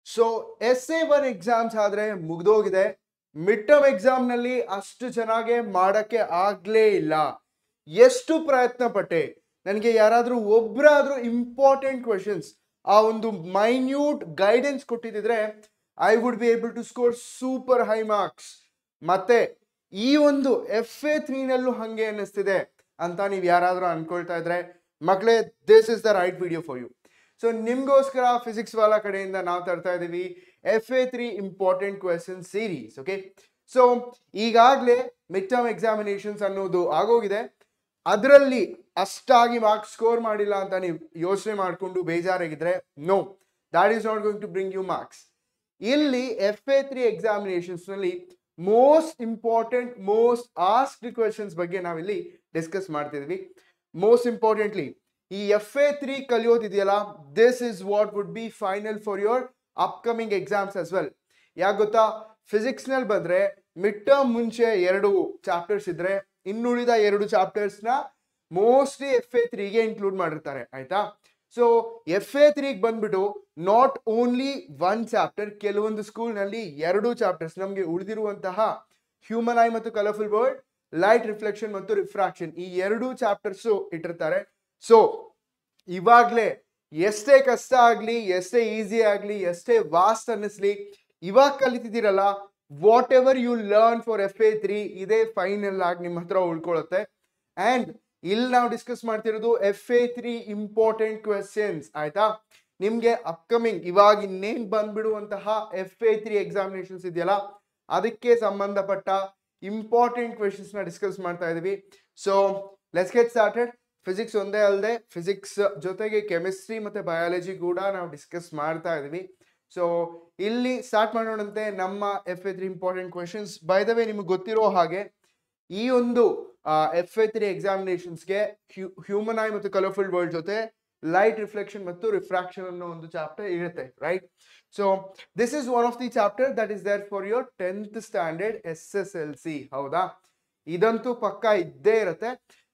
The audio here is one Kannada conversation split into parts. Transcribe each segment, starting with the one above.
ಸೊ SA1 ಎಕ್ಸಾಮ್ಸ್ ಆದ್ರೆ ಮುಗ್ದೋಗಿದೆ. ಮಿಡ್ ಟರ್ಮ್ ಎಕ್ಸಾಮ್ ನಲ್ಲಿ ಅಷ್ಟು ಚೆನ್ನಾಗಿ ಮಾಡಕ್ಕೆ ಆಗ್ಲೇ ಇಲ್ಲ. ಎಷ್ಟು ಪ್ರಯತ್ನ ಪಟ್ಟೆ, ನನಗೆ ಯಾರಾದ್ರೂ ಒಬ್ರಾದ್ರೂ ಇಂಪಾರ್ಟೆಂಟ್ ಕ್ವೆಶನ್ಸ್ ಆ ಒಂದು ಮೈನ್ಯೂಟ್ ಗೈಡೆನ್ಸ್ ಕೊಟ್ಟಿದ್ರೆ I would be able to score super high marks. ಮತ್ತೆ ಈ ಒಂದು FA3 ನಲ್ಲೂ ಹಂಗೆ ಅನ್ನಿಸ್ತಿದೆ ಅಂತ ನೀವು ಯಾರಾದ್ರೂ ಅನ್ಕೊಳ್ತಾ ಇದ್ರೆ ಮಕ್ಕಳೇ, this is the right video for you. So ನಿಮ್ಗೋಸ್ಕರ ಫಿಸಿಕ್ಸ್ ವಾಲಾ ಕಡೆಯಿಂದ ನಾವು ತರ್ತಾ ಇದೀವಿ FA3 important question series. Okay, so ಈಗಾಗಲೇ ಮಿಡ್ ಟರ್ಮ್ ಎಕ್ಸಾಮಿನೇಷನ್ಸ್ ಅನ್ನೋದು ಆಗೋಗಿದೆ. ಅದರಲ್ಲಿ ಅಷ್ಟಾಗಿ ಮಾರ್ಕ್ಸ್ ಸ್ಕೋರ್ ಮಾಡಿಲ್ಲ ಅಂತ ನೀವು ಯೋಚನೆ ಮಾಡಿಕೊಂಡು ಬೇಜಾರಾಗಿದ್ರೆ, no, that is not going to bring you marks. ಇಲ್ಲಿ FA3 ಎಕ್ಸಾಮಿನೇಷನ್ಸ್ ನಲ್ಲಿ most important most asked questions ಬಗ್ಗೆ ನಾವಿಲ್ಲಿ ಡಿಸ್ಕಸ್ ಮಾಡ್ತಿದ್ವಿ. ಮೋಸ್ಟ್ ಇಂಪಾರ್ಟೆಂಟ್ಲಿ ಈ FA3 ಕಲಿಯೋದಿದೆಯಲ್ಲ, this is what would be final for your upcoming exams as well. ಯಾಕೆ ಗೊತ್ತಾ, ಫಿಸಿಕ್ಸ್ ನಲ್ಲಿ ಬಂದ್ರೆ ಮಿಡ್ ಟರ್ಮ್ ಮುಂಚೆ 2 ಚಾಪ್ಟರ್ಸ್ ಇದ್ರೆ ಇನ್ನುಳಿದ 2 ಚಾಪ್ಟರ್ಸ್ ನ ಮೋಸ್ಟ್ಲಿ FA3 ಗೆ ಇನ್ಕ್ಲೂಡ್ ಮಾಡಿರ್ತಾರೆ. ಆಯ್ತಾ? ಸೊ FA3 ಬಂದ್ಬಿಟ್ಟು ನಾಟ್ ಓನ್ಲಿ 1 ಚಾಪ್ಟರ್, ಕೆಲವೊಂದು ಸ್ಕೂಲ್ ನಲ್ಲಿ 2 ಚಾಪ್ಟರ್ಸ್ ನಮ್ಗೆ ಉಳಿದಿರುವಂತಹ ಹ್ಯೂಮನ್ ಐ ಮತ್ತು ಕಲರ್ಫುಲ್ ವರ್ಲ್ಡ್, ಲೈಟ್ ರಿಫ್ಲೆಕ್ಷನ್ ಮತ್ತು ರಿಫ್ರಾಕ್ಷನ್, ಈ 2 ಚಾಪ್ಟರ್ಸ್ ಇಟ್ಟಿರ್ತಾರೆ. ಸೊ ಇವಾಗ್ಲೇ ಎಷ್ಟೇ ಕಷ್ಟ ಆಗ್ಲಿ, ಎಷ್ಟೇ ಈಸಿ ಆಗ್ಲಿ, ಎಷ್ಟೇ ವಾಸ್ಟ್ ಅನ್ನಿಸ್ಲಿ, ಇವಾಗ ಕಲಿತಿದ್ದೀರಲ್ಲ, whatever you learn for FA3 ಇದೇ ಫೈನಲ್ ಆಗಿ ನಿಮ್ಮ ಹತ್ರ ಉಳ್ಕೊಳ್ಳುತ್ತೆ. ಅಂಡ್ ಇಲ್ಲಿ ನಾವು ಡಿಸ್ಕಸ್ ಮಾಡ್ತಿರೋದು FA3 ಇಂಪಾರ್ಟೆಂಟ್ ಕ್ವೆಶನ್ಸ್. ಆಯ್ತಾ? ನಿಮ್ಗೆ ಅಪ್ಕಮಿಂಗ್ ಇವಾಗ ಇನ್ನೇನ್ ಬಂದ್ಬಿಡುವಂತಹ FA3 ಎಕ್ಸಾಮಿನೇಷನ್ಸ್ ಇದೆಯಲ್ಲ, ಅದಕ್ಕೆ ಸಂಬಂಧಪಟ್ಟ ಇಂಪಾರ್ಟೆಂಟ್ ಕ್ವೆಶನ್ಸ್ ನ ಡಿಸ್ಕಸ್ ಮಾಡ್ತಾ ಇದೀವಿ. So let's get started. Physics ಒಂದೇ ಅಲ್ಲದೆ ಫಿಸಿಕ್ಸ್ ಜೊತೆಗೆ ಕೆಮಿಸ್ಟ್ರಿ ಮತ್ತೆ ಬಯಾಲಜಿ ಕೂಡ ನಾವು ಡಿಸ್ಕಸ್ ಮಾಡ್ತಾ ಇದೀವಿ. ಸೊ ಇಲ್ಲಿ ಸ್ಟಾರ್ಟ್ ಮಾಡೋಣಂತೆ ನಮ್ಮ FA3 important questions. By the way, ನಿಮ್ಗೆ ಗೊತ್ತಿರೋ ಹಾಗೆ ಈ ಒಂದು FA3 ಎಕ್ಸಾಮಿನೇಷನ್ಸ್ಗೆ ಹ್ಯೂಮನ್ ಐ ಮತ್ತು ಕಲರ್ಫುಲ್ ವರ್ಲ್ಡ್ ಜೊತೆ ಲೈಟ್ ರಿಫ್ಲೆಕ್ಷನ್ ಮತ್ತು ರಿಫ್ರಾಕ್ಷನ್ ಅನ್ನೋ ಒಂದು ಚಾಪ್ಟರ್ ಇರುತ್ತೆ, right? So this is one of the chapter that is there for your 10th standard SSLC. ಹೌದಾ? ಇದಂತೂ ಪಕ್ಕ ಇದ್ದೇ ಇರುತ್ತೆ.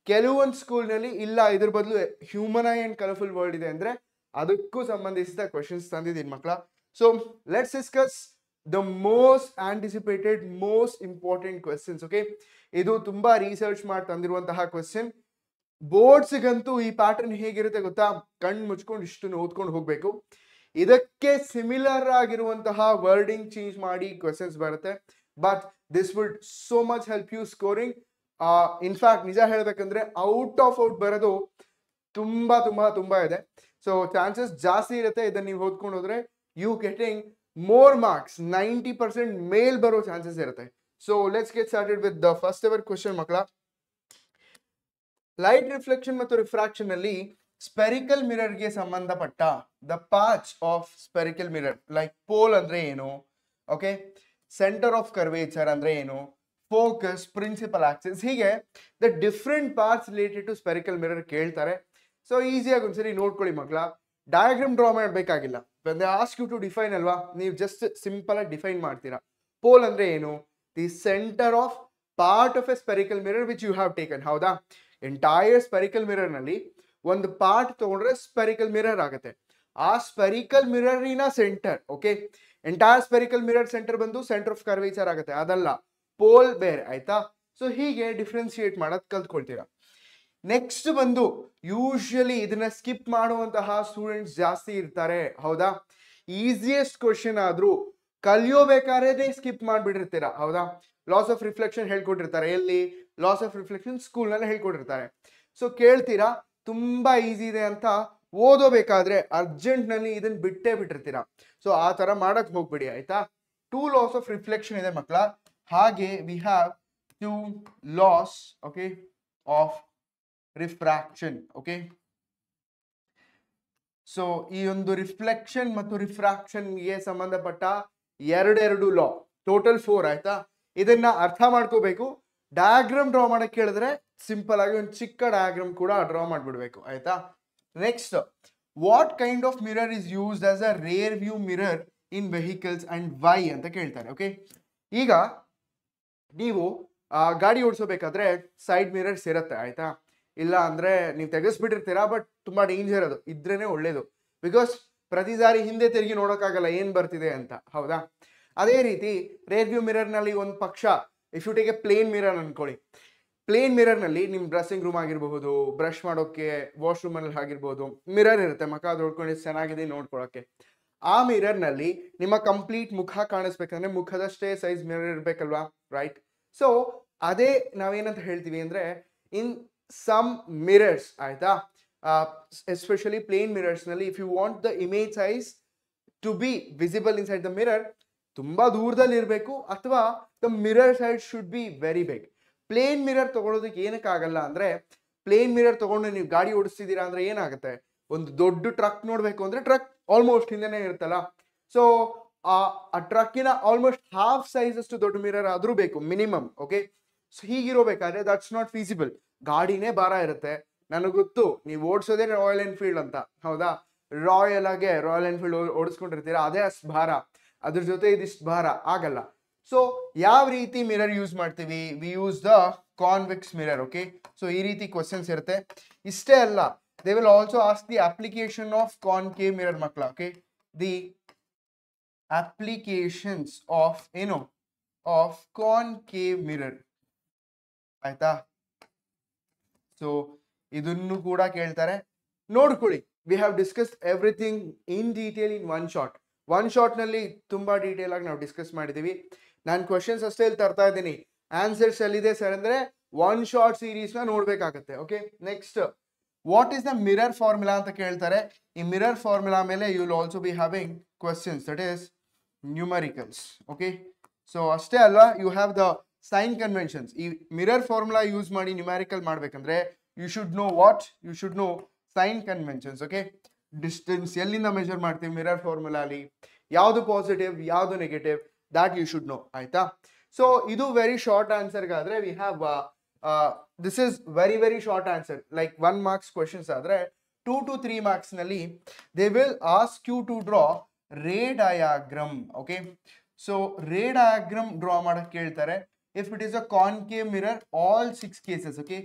ಕೆಲವೊಂದು ಸ್ಕೂಲ್ ನಲ್ಲಿ ಇಲ್ಲ, ಇದ್ರ ಬದಲು human I and colourful world ಇದೆ ಅಂದ್ರೆ ಅದಕ್ಕೂ ಸಂಬಂಧಿಸಿದ ಕ್ವೆಶನ್ಸ್ ತಂದಿದ್ದೀನಿ ಮಕ್ಕಳ. So let's discuss the most anticipated most important questions. Okay, ಇದು ತುಂಬಾ ರಿಸರ್ಚ್ ಮಾಡಿ ತಂದಿರುವಂತಹ ಕ್ವೆಶನ್. ಬೋರ್ಡ್ಸ್ಗಂತೂ ಈ ಪ್ಯಾಟರ್ನ್ ಹೇಗಿರುತ್ತೆ ಗೊತ್ತಾ, ಕಣ್ಣು ಮುಚ್ಕೊಂಡು ಇಷ್ಟನ್ನು ಓದ್ಕೊಂಡು ಹೋಗ್ಬೇಕು. ಇದಕ್ಕೆ ಸಿಮಿಲರ್ ಆಗಿರುವಂತಹ ವರ್ಡಿಂಗ್ ಚೇಂಜ್ ಮಾಡಿ ಕ್ವೆಶನ್ಸ್ ಬರುತ್ತೆ. But this would so much help you scoring. In fact ನಿಜ ಹೇಳ್ಬೇಕಂದ್ರೆ ಔಟ್ ಆಫ್ ಔಟ್ ಬರೋದು ತುಂಬಾ ತುಂಬಾ ತುಂಬಾ ಇದೆ. ಸೊ ಚಾನ್ಸಸ್ ಜಾಸ್ತಿ ಇರುತ್ತೆ ಇದನ್ನ ನೀವು ಓದ್ಕೊಂಡು ಹೋದ್ರೆ ಯು ಗೆಟಿಂಗ್ ಮೋರ್ ಮಾರ್ಕ್ಸ್, 90% ಮೇಲ್ ಬರೋ ಚಾನ್ಸಸ್ ಇರುತ್ತೆ. So let's get started with the first ever question ಮಕ್ಕಳ. ಲೈಟ್ ರಿಫ್ಲೆಕ್ಷನ್ ಮತ್ತು ರಿಫ್ರಾಕ್ಷನ್ ಅಲ್ಲಿ ಸ್ಪೆರಿಕಲ್ ಮಿರರ್ ಗೆ ಸಂಬಂಧಪಟ್ಟ the parts of spherical mirror, like pole ಅಂದ್ರೆ ಏನು, ಓಕೆ, ಸೆಂಟರ್ ಆಫ್ ಕರ್ವೇಚರ್ ಅಂದ್ರೆ ಏನು, ಫೋಕಸ್, ಪ್ರಿನ್ಸಿಪಲ್ ಆಕ್ಸಿಸ್, ಹೀಗೆ the different parts related to spherical mirror ಕೇಳ್ತಾರೆ. ಸೊ ಈಸಿಯಾಗಿ ಒಂದ್ಸರಿ ನೋಡ್ಕೊಳ್ಳಿ ಮಕ್ಕಳ. ಡಯಾಗ್ರಾಮ್ ಡ್ರಾ ಮಾಡಬೇಕಾಗಿಲ್ಲ, ಆಸ್ಕ್ ಯು ಟು ಡಿಫೈನ್ ಅಲ್ವಾ, ನೀವು ಜಸ್ಟ್ ಸಿಂಪಲ್ ಆಗಿ ಡಿಫೈನ್ ಮಾಡ್ತೀರಾ. ಪೋಲ್ ಅಂದ್ರೆ ಏನು, the centre of part of a spherical mirror which you have taken. ಹೌದಾ? ಎಂಟೈರ್ ಸ್ಪೆರಿಕಲ್ ಮಿರರ್ ನಲ್ಲಿ ಒಂದು ಪಾರ್ಟ್ ತಗೊಂಡ್ರೆ ಸ್ಪೆರಿಕಲ್ ಮಿರರ್ ಆಗುತ್ತೆ. ಆ ಸ್ಪೆರಿಕಲ್ ಮಿರರಿನ centre, okay, entire spherical mirror centre ಬಂದು ಸೆಂಟರ್ ಆಫ್ ಕರ್ವೇಚರ್ ಆಗುತ್ತೆ, ಅದಲ್ಲ, ಪೋಲ್ ಬೇರೆ. ಆಯ್ತಾ? ಸೊ ಹೀಗೆ ಡಿಫ್ರೆನ್ಶಿಯೇಟ್ ಮಾಡೋದು ಕಲ್ತ್ಕೊಳ್ತೀರಾ. ನೆಕ್ಸ್ಟ್ ಬಂದು ಯೂಶಲಿ ಇದನ್ನ ಸ್ಕಿಪ್ ಮಾಡುವಂತಹ ಸ್ಟೂಡೆಂಟ್ಸ್ ಜಾಸ್ತಿ ಇರ್ತಾರೆ. ಹೌದಾ? ಈಸಿಯೆಸ್ಟ್ ಕ್ವಶನ್ ಆದ್ರೂ ಕಲಿಯೋಬೇಕಾದ್ರೆ ಸ್ಕಿಪ್ ಮಾಡ್ಬಿಟ್ಟಿರ್ತೀರಾ. ಹೌದಾ? ಲಾಸ್ ಆಫ್ ರಿಫ್ಲೆಕ್ಷನ್ ಹೇಳ್ಕೊಟ್ಟಿರ್ತಾರೆ. ಎಲ್ಲಿ? ಲಾಸ್ ಆಫ್ ರಿಫ್ಲೆಕ್ಷನ್ ಸ್ಕೂಲ್ ನಲ್ಲಿ ಹೇಳ್ಕೊಟ್ಟಿರ್ತಾರೆ. ಸೊ ಕೇಳ್ತೀರಾ ತುಂಬಾ ಈಸಿ ಇದೆ ಅಂತ, ಓದೋಬೇಕಾದ್ರೆ ಅರ್ಜೆಂಟ್ ನಲ್ಲಿ ಇದನ್ನ ಬಿಟ್ಟೇ ಬಿಟ್ಟಿರ್ತೀರಾ. ಸೊ ಆ ತರ ಮಾಡಕ್ ಹೋಗ್ಬಿಡಿ. ಆಯ್ತಾ? 2 ಲಾಸ್ ಆಫ್ ರಿಫ್ಲೆಕ್ಷನ್ ಇದೆ ಮಕ್ಕಳ. ಹಾಗೆ we have 2 loss, okay, of refraction. Okay, so ಈ ಒಂದು ರಿಫ್ಲೆಕ್ಷನ್ ಮತ್ತು ರಿಫ್ರಾಕ್ಷನ್ ಗೆ ಸಂಬಂಧಪಟ್ಟ 2 ಲಾ, ಟೋಟಲ್ 4. ಆಯ್ತಾ? ಇದನ್ನ ಅರ್ಥ ಮಾಡ್ಕೋಬೇಕು. ಡಯಾಗ್ರಾಮ್ ಡ್ರಾ ಮಾಡಕ್ ಕೇಳಿದ್ರೆ ಸಿಂಪಲ್ ಆಗಿ ಒಂದು ಚಿಕ್ಕ ಡಯಾಗ್ರಾಮ್ ಕೂಡ ಡ್ರಾ ಮಾಡ್ಬಿಡ್ಬೇಕು. ಆಯ್ತಾ? Next, what kind of mirror is used as a rear view mirror in vehicles and why ಅಂತ ಕೇಳ್ತಾರೆ. ಓಕೆ, ಈಗ ನೀವು ಗಾಡಿ ಓಡಿಸೋಬೇಕಾದ್ರೆ ಸೈಡ್ ಮಿರರ್ಸ್ ಇರುತ್ತೆ. ಆಯ್ತಾ? ಇಲ್ಲ ಅಂದ್ರೆ ನೀವು ತೆಗೆಸ್ಬಿಟ್ಟಿರ್ತೀರಾ, ಬಟ್ ತುಂಬಾ ಡೇಂಜರ್ ಅದು, ಇದ್ರೇನೆ ಒಳ್ಳೇದು. ಬಿಕಾಸ್ ಪ್ರತಿ ಸಾರಿ ಹಿಂದೆ ತಿರುಗಿ ನೋಡೋಕ್ಕಾಗಲ್ಲ ಏನ್ ಬರ್ತಿದೆ ಅಂತ, ಹೌದಾ? ಅದೇ ರೀತಿ ರೇರ್ ವ್ಯೂ ಮಿರರ್ ನಲ್ಲಿ ಒಂದು ಪಕ್ಷ, if you take a plane mirror ಅನ್ಕೊಳ್ಳಿ, ಪ್ಲೇನ್ ಮಿರರ್ ನಲ್ಲಿ ನಿಮ್ ಡ್ರೆಸ್ಸಿಂಗ್ ರೂಮ್ ಆಗಿರ್ಬಹುದು, ಬ್ರಷ್ ಮಾಡೋಕೆ ವಾಶ್ರೂಮ್ ಅಲ್ಲಿ ಆಗಿರ್ಬೋದು, ಮಿರರ್ ಇರುತ್ತೆ, ಮುಖ ನೋಡ್ಕೊಂಡು ಚೆನ್ನಾಗಿದೆ ನೋಡ್ಕೊಳಕ್ಕೆ. ಆ ಮಿರರ್ ನಲ್ಲಿ ನಿಮ್ಮ ಕಂಪ್ಲೀಟ್ ಮುಖ ಕಾಣಿಸ್ಬೇಕಂದ್ರೆ ಮುಖದಷ್ಟೇ ಸೈಜ್ ಮಿರರ್ ಇರ್ಬೇಕಲ್ವಾ, ರೈಟ್? ಸೊ ಅದೇ ನಾವೇನಂತ ಹೇಳ್ತೀವಿ ಅಂದ್ರೆ, ಇನ್ ಸಮ್ ಮಿರರ್ಸ್, ಆಯ್ತಾ, ಎಸ್ಪೆಷಲಿ ಪ್ಲೇನ್ ಮಿರರ್ಸ್ ನಲ್ಲಿ if you want the image size to be visible inside the mirror, ತುಂಬಾ ದೂರದಲ್ಲಿ ಇರಬೇಕು, ಅಥವಾ the mirror side should be very big. Plane mirror ತಗೊಳ್ಳೋದಕ್ಕೆ ಏನಕ್ಕಾಗಲ್ಲ ಅಂದ್ರೆ, ಪ್ಲೇನ್ ಮಿರರ್ ತಗೊಂಡು ನೀವು ಗಾಡಿ ಓಡಿಸ್ತಿದ್ದೀರಾ ಅಂದ್ರೆ ಏನಾಗುತ್ತೆ, ಒಂದು ದೊಡ್ಡ ಟ್ರಕ್ ನೋಡ್ಬೇಕು ಅಂದ್ರೆ ಟ್ರಕ್ ಆಲ್ಮೋಸ್ಟ್ ಹಿಂದೆನೆ ಇರುತ್ತಲ್ಲ, ಸೊ ಆ ಟ್ರಕ್ಕಿನ ಆಲ್ಮೋಸ್ಟ್ ಹಾಫ್ ಸೈಜ್ ಅಷ್ಟು ದೊಡ್ಡ ಮಿರರ್ ಆದ್ರೂ ಬೇಕು ಮಿನಿಮಮ್. ಓಕೆ, ಸೊ ಹೀಗಿರೋಬೇಕಾದ್ರೆ ದಟ್ಸ್ ನಾಟ್ ಫೀಸಿಬಲ್. ಗಾಡಿನೇ ಭಾರ ಇರುತ್ತೆ, ನನಗೆ ಗೊತ್ತು ನೀವು ಓಡಿಸೋದೇ ರಾಯಲ್ ಎನ್ಫೀಲ್ಡ್ ಅಂತ, ಹೌದಾ? ರಾಯಲ್ ಎನ್ಫೀಲ್ಡ್ ಓಡಿಸ್ಕೊಂಡಿರ್ತೀರಾ, ಅದೇ ಅಷ್ಟು ಭಾರ, ಅದ್ರ ಜೊತೆ ಇದಿಷ್ಟು ಭಾರ ಆಗಲ್ಲ. ಸೊ ಯಾವ ರೀತಿ ಮಿರರ್ ಯೂಸ್ ಮಾಡ್ತೀವಿ? We use the convex mirror. Okay, so ಈ ರೀತಿ ಕ್ವಶನ್ಸ್ ಇರುತ್ತೆ. ಇಷ್ಟೇ ಅಲ್ಲ, they will also ask the application of concave mirror ಮಕ್ಕಳ. ಓಕೆ, ದಿ ಅಪ್ಲಿಕೇಶನ್ಸ್ ಆಫ್ ಏನು ಆಫ್ ಕಾನ್ಕೇವ್ ಮಿರರ್, ಆಯ್ತಾ? ಸೊ ಇದನ್ನು ಕೂಡ ಕೇಳ್ತಾರೆ, ನೋಡ್ಕೊಳ್ಳಿ. We have discuss everything in detail in one shot. One shot ನಲ್ಲಿ ತುಂಬಾ ಡೀಟೇಲ್ ಆಗಿ ನಾವು ಡಿಸ್ಕಸ್ ಮಾಡಿದೀವಿ. ನಾನು ಕ್ವಶನ್ಸ್ ಅಷ್ಟೇ ಇಲ್ಲಿ ತರ್ತಾ ಇದ್ದೀನಿ, ಆನ್ಸರ್ಸ್ ಎಲ್ಲಿದೆ ಸರ್ ಅಂದ್ರೆ ಒನ್ ಶಾಟ್ ಸೀರೀಸ್ ನ ನೋಡ್ಬೇಕಾಗತ್ತೆ. Okay, next what is the mirror formula ಅಂತ ಕೇಳ್ತಾರೆ. ಈ ಮಿರರ್ ಫಾರ್ಮುಲಾ ಮೇಲೆ you will also be having questions, that is numericals. Okay, so ಅಷ್ಟೇ ಅಲ್ಲ, you have the sign conventions. ಈ ಮಿರರ್ ಫಾರ್ಮುಲಾ ಯೂಸ್ ಮಾಡಿ ನ್ಯೂಮ್ಯಾರಿಕಲ್ ಮಾಡ್ಬೇಕಂದ್ರೆ you should know what, you should know sign conventions. Okay, distance ಎಲ್ಲಿಂದ ಮೆಜರ್ ಮಾಡ್ತೀವಿ ಮಿರರ್ ಫಾರ್ಮುಲಾ ಅಲ್ಲಿ, ಯಾವುದು ಪಾಸಿಟಿವ್ ಯಾವುದು negative, that you should know, ಆಯ್ತಾ? ಸೊ ಇದು ವೆರಿ ಶಾರ್ಟ್ ಆನ್ಸರ್ ಗಾದ್ರೆ we have this is very short answer. Like 1 marks questions ಆದ್ರೆ 2 to 3 marks ನಲ್ಲಿ they will ask you to draw ray diagram. Okay, so ray diagram draw ಮಾಡಕ್ ಕೇಳ್ತಾರೆ. If it is a concave mirror, all 6 cases. Okay,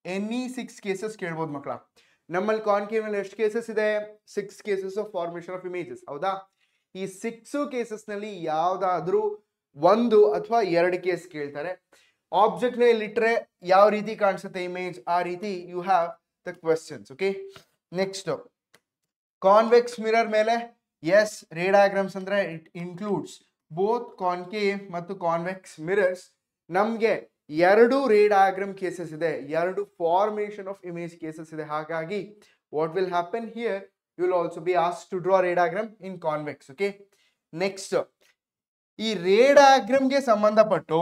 any 6 cases ಕೇಳ್ಬೋದು ಮಕ್ಕಳ. ನಮ್ಮಲ್ಲಿ ಕಾನ್ಕೇವ್ ನಲ್ಲಿ ಎಷ್ಟು ಕೇಸಸ್ ಇದೆ? 6 cases of formation of images, ಹೌದಾ? ಈ 6 cases ನಲ್ಲಿ ಯಾವ್ದಾದ್ರೂ 1 ಅಥವಾ 2 ಕೇಸ್ ಕೇಳ್ತಾರೆ. ಆಬ್ಜೆಕ್ಟ್ ನ ಇಟ್ರೆ ಯಾವ ರೀತಿ ಕಾಣಿಸುತ್ತೆ ಇಮೇಜ್, ಆ ರೀತಿ you have the questions. Okay, next convex mirror ಮೇಲೆ ಎಸ್ ರೇ ಡಯಾಗ್ರಾಮ್ಸ್ ಅಂದ್ರೆ ಇಟ್ ಇನ್ಕ್ಲೂಡ್ಸ್ ಬೋತ್ ಕಾನ್ಕೇವ್ ಮತ್ತು ಕಾನ್ವೆಕ್ಸ್ ಮಿರರ್ಸ್. ನಮ್ಗೆ 2 ರೇ ಡಯಾಗ್ರಾಮ್ ಕೇಸಸ್ ಇದೆ, 2 ಫಾರ್ಮೇಶನ್ ಆಫ್ ಇಮೇಜ್ ಕೇಸಸ್ ಇದೆ. ಹಾಗಾಗಿ what will happen here, you will also be asked to draw ray diagram in convex. Okay, next ಈ ರೇ ಡಯಾಗ್ರಾಮ್ಗೆ ಸಂಬಂಧಪಟ್ಟು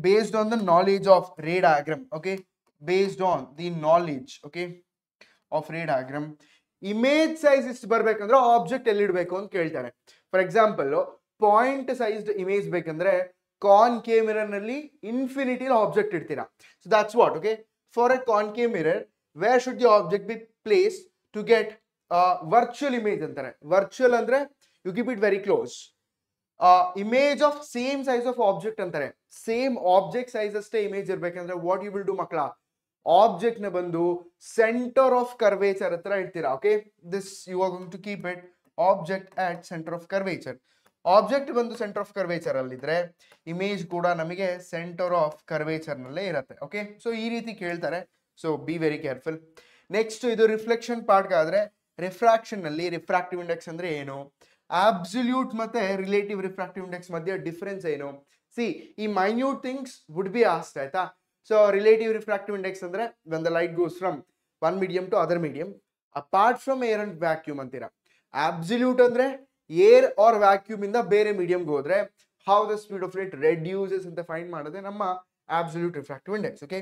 based on the knowledge of ray diagram, okay, based on the knowledge okay of ray diagram, image size ಇಷ್ಟು ಬರ್ಬೇಕಂದ್ರೆ ಆಬ್ಜೆಕ್ಟ್ ಎಲ್ಲಿಡ್ಬೇಕು ಅಂತ ಕೇಳ್ತಾರೆ. For example point sized image ಬೇಕಂದ್ರೆ ಕಾನ್ಕೇವ್ ಮಿರರ್ ನಲ್ಲಿ ಇನ್ಫಿನಿಟಿ ಆಬ್ಜೆಕ್ಟ್ ಇಡ್ತೀರಾ. So that's what. Okay, for a concave mirror wear should the object be place to get virtual image ಅಂತಾರೆ. ವರ್ಚುವಲ್ ಅಂದ್ರೆ you keep it very close. Image of same size of object ಅಂತಾರೆ. ಸೇಮ್ ಆಬ್ಜೆಕ್ಟ್ ಸೈಜ್ ಅಷ್ಟೇ ಇಮೇಜ್ ಇರ್ಬೇಕಂದ್ರೆ ವಾಟ್ ಯು ವಿಲ್ ಡೂ ಮಕ್ಕಳ, ಆಬ್ಜೆಕ್ಟ್ ನ ಬಂದು ಸೆಂಟರ್ ಆಫ್ ಕರ್ವೇಚರ್ ಹತ್ರ ಇಡ್ತೀರಾ. Okay, this you are going to keep it object at centre of curvature. Object ಬಂದು ಸೆಂಟರ್ ಆಫ್ ಕರ್ವೇಚರ್ ಅಲ್ಲಿದ್ರೆ ಇಮೇಜ್ ಕೂಡ ನಮಗೆ ಸೆಂಟರ್ ಆಫ್ ಕರ್ವೇಚರ್ ನಲ್ಲೇ ಇರುತ್ತೆ. ಓಕೆ, ಸೊ ಈ ರೀತಿ ಕೇಳ್ತಾರೆ. So be very careful. Next ಇದು ರಿಫ್ಲೆಕ್ಷನ್ ಪಾರ್ಟ್ ಆದ್ರೆ ರಿಫ್ರಾಕ್ಷನ್ ನಲ್ಲಿ ರಿಫ್ರಾಕ್ಟಿವ್ ಇಂಡೆಕ್ಸ್ ಅಂದ್ರೆ ಏನು, ಅಬ್ಸಲ್ಯೂಟ್ ಮತ್ತೆ ರಿಲೇಟಿವ್ ರಿಫ್ರಾಕ್ಟಿವ್ ಇಂಡೆಕ್ಸ್ ಮಧ್ಯೆ ಡಿಫರೆನ್ಸ್ ಏನು, ಸಿ ಈ minute things would be asked, ಆಯ್ತಾ? ಸೊ ರಿಲೇಟಿವ್ ರಿಫ್ರಾಕ್ಟಿವ್ ಇಂಡೆಕ್ಸ್ ಅಂದ್ರೆ when the light goes from one medium to other medium apart from air and vacuum ಅಂತೀರಾ. ಅಬ್ಸಲ್ಯೂಟ್ ಅಂದ್ರೆ ಏರ್ ಆರ್ ವ್ಯಾಕ್ಯೂಮ್ ಇಂದ ಬೇರೆ ಮೀಡಿಯಂಗೆ ಹೋದ್ರೆ how the speed of light reduces ಅಂತ ಫೈಂಡ್ ಮಾಡೋದೇ ನಮ್ಮ absolute refractive index. Okay,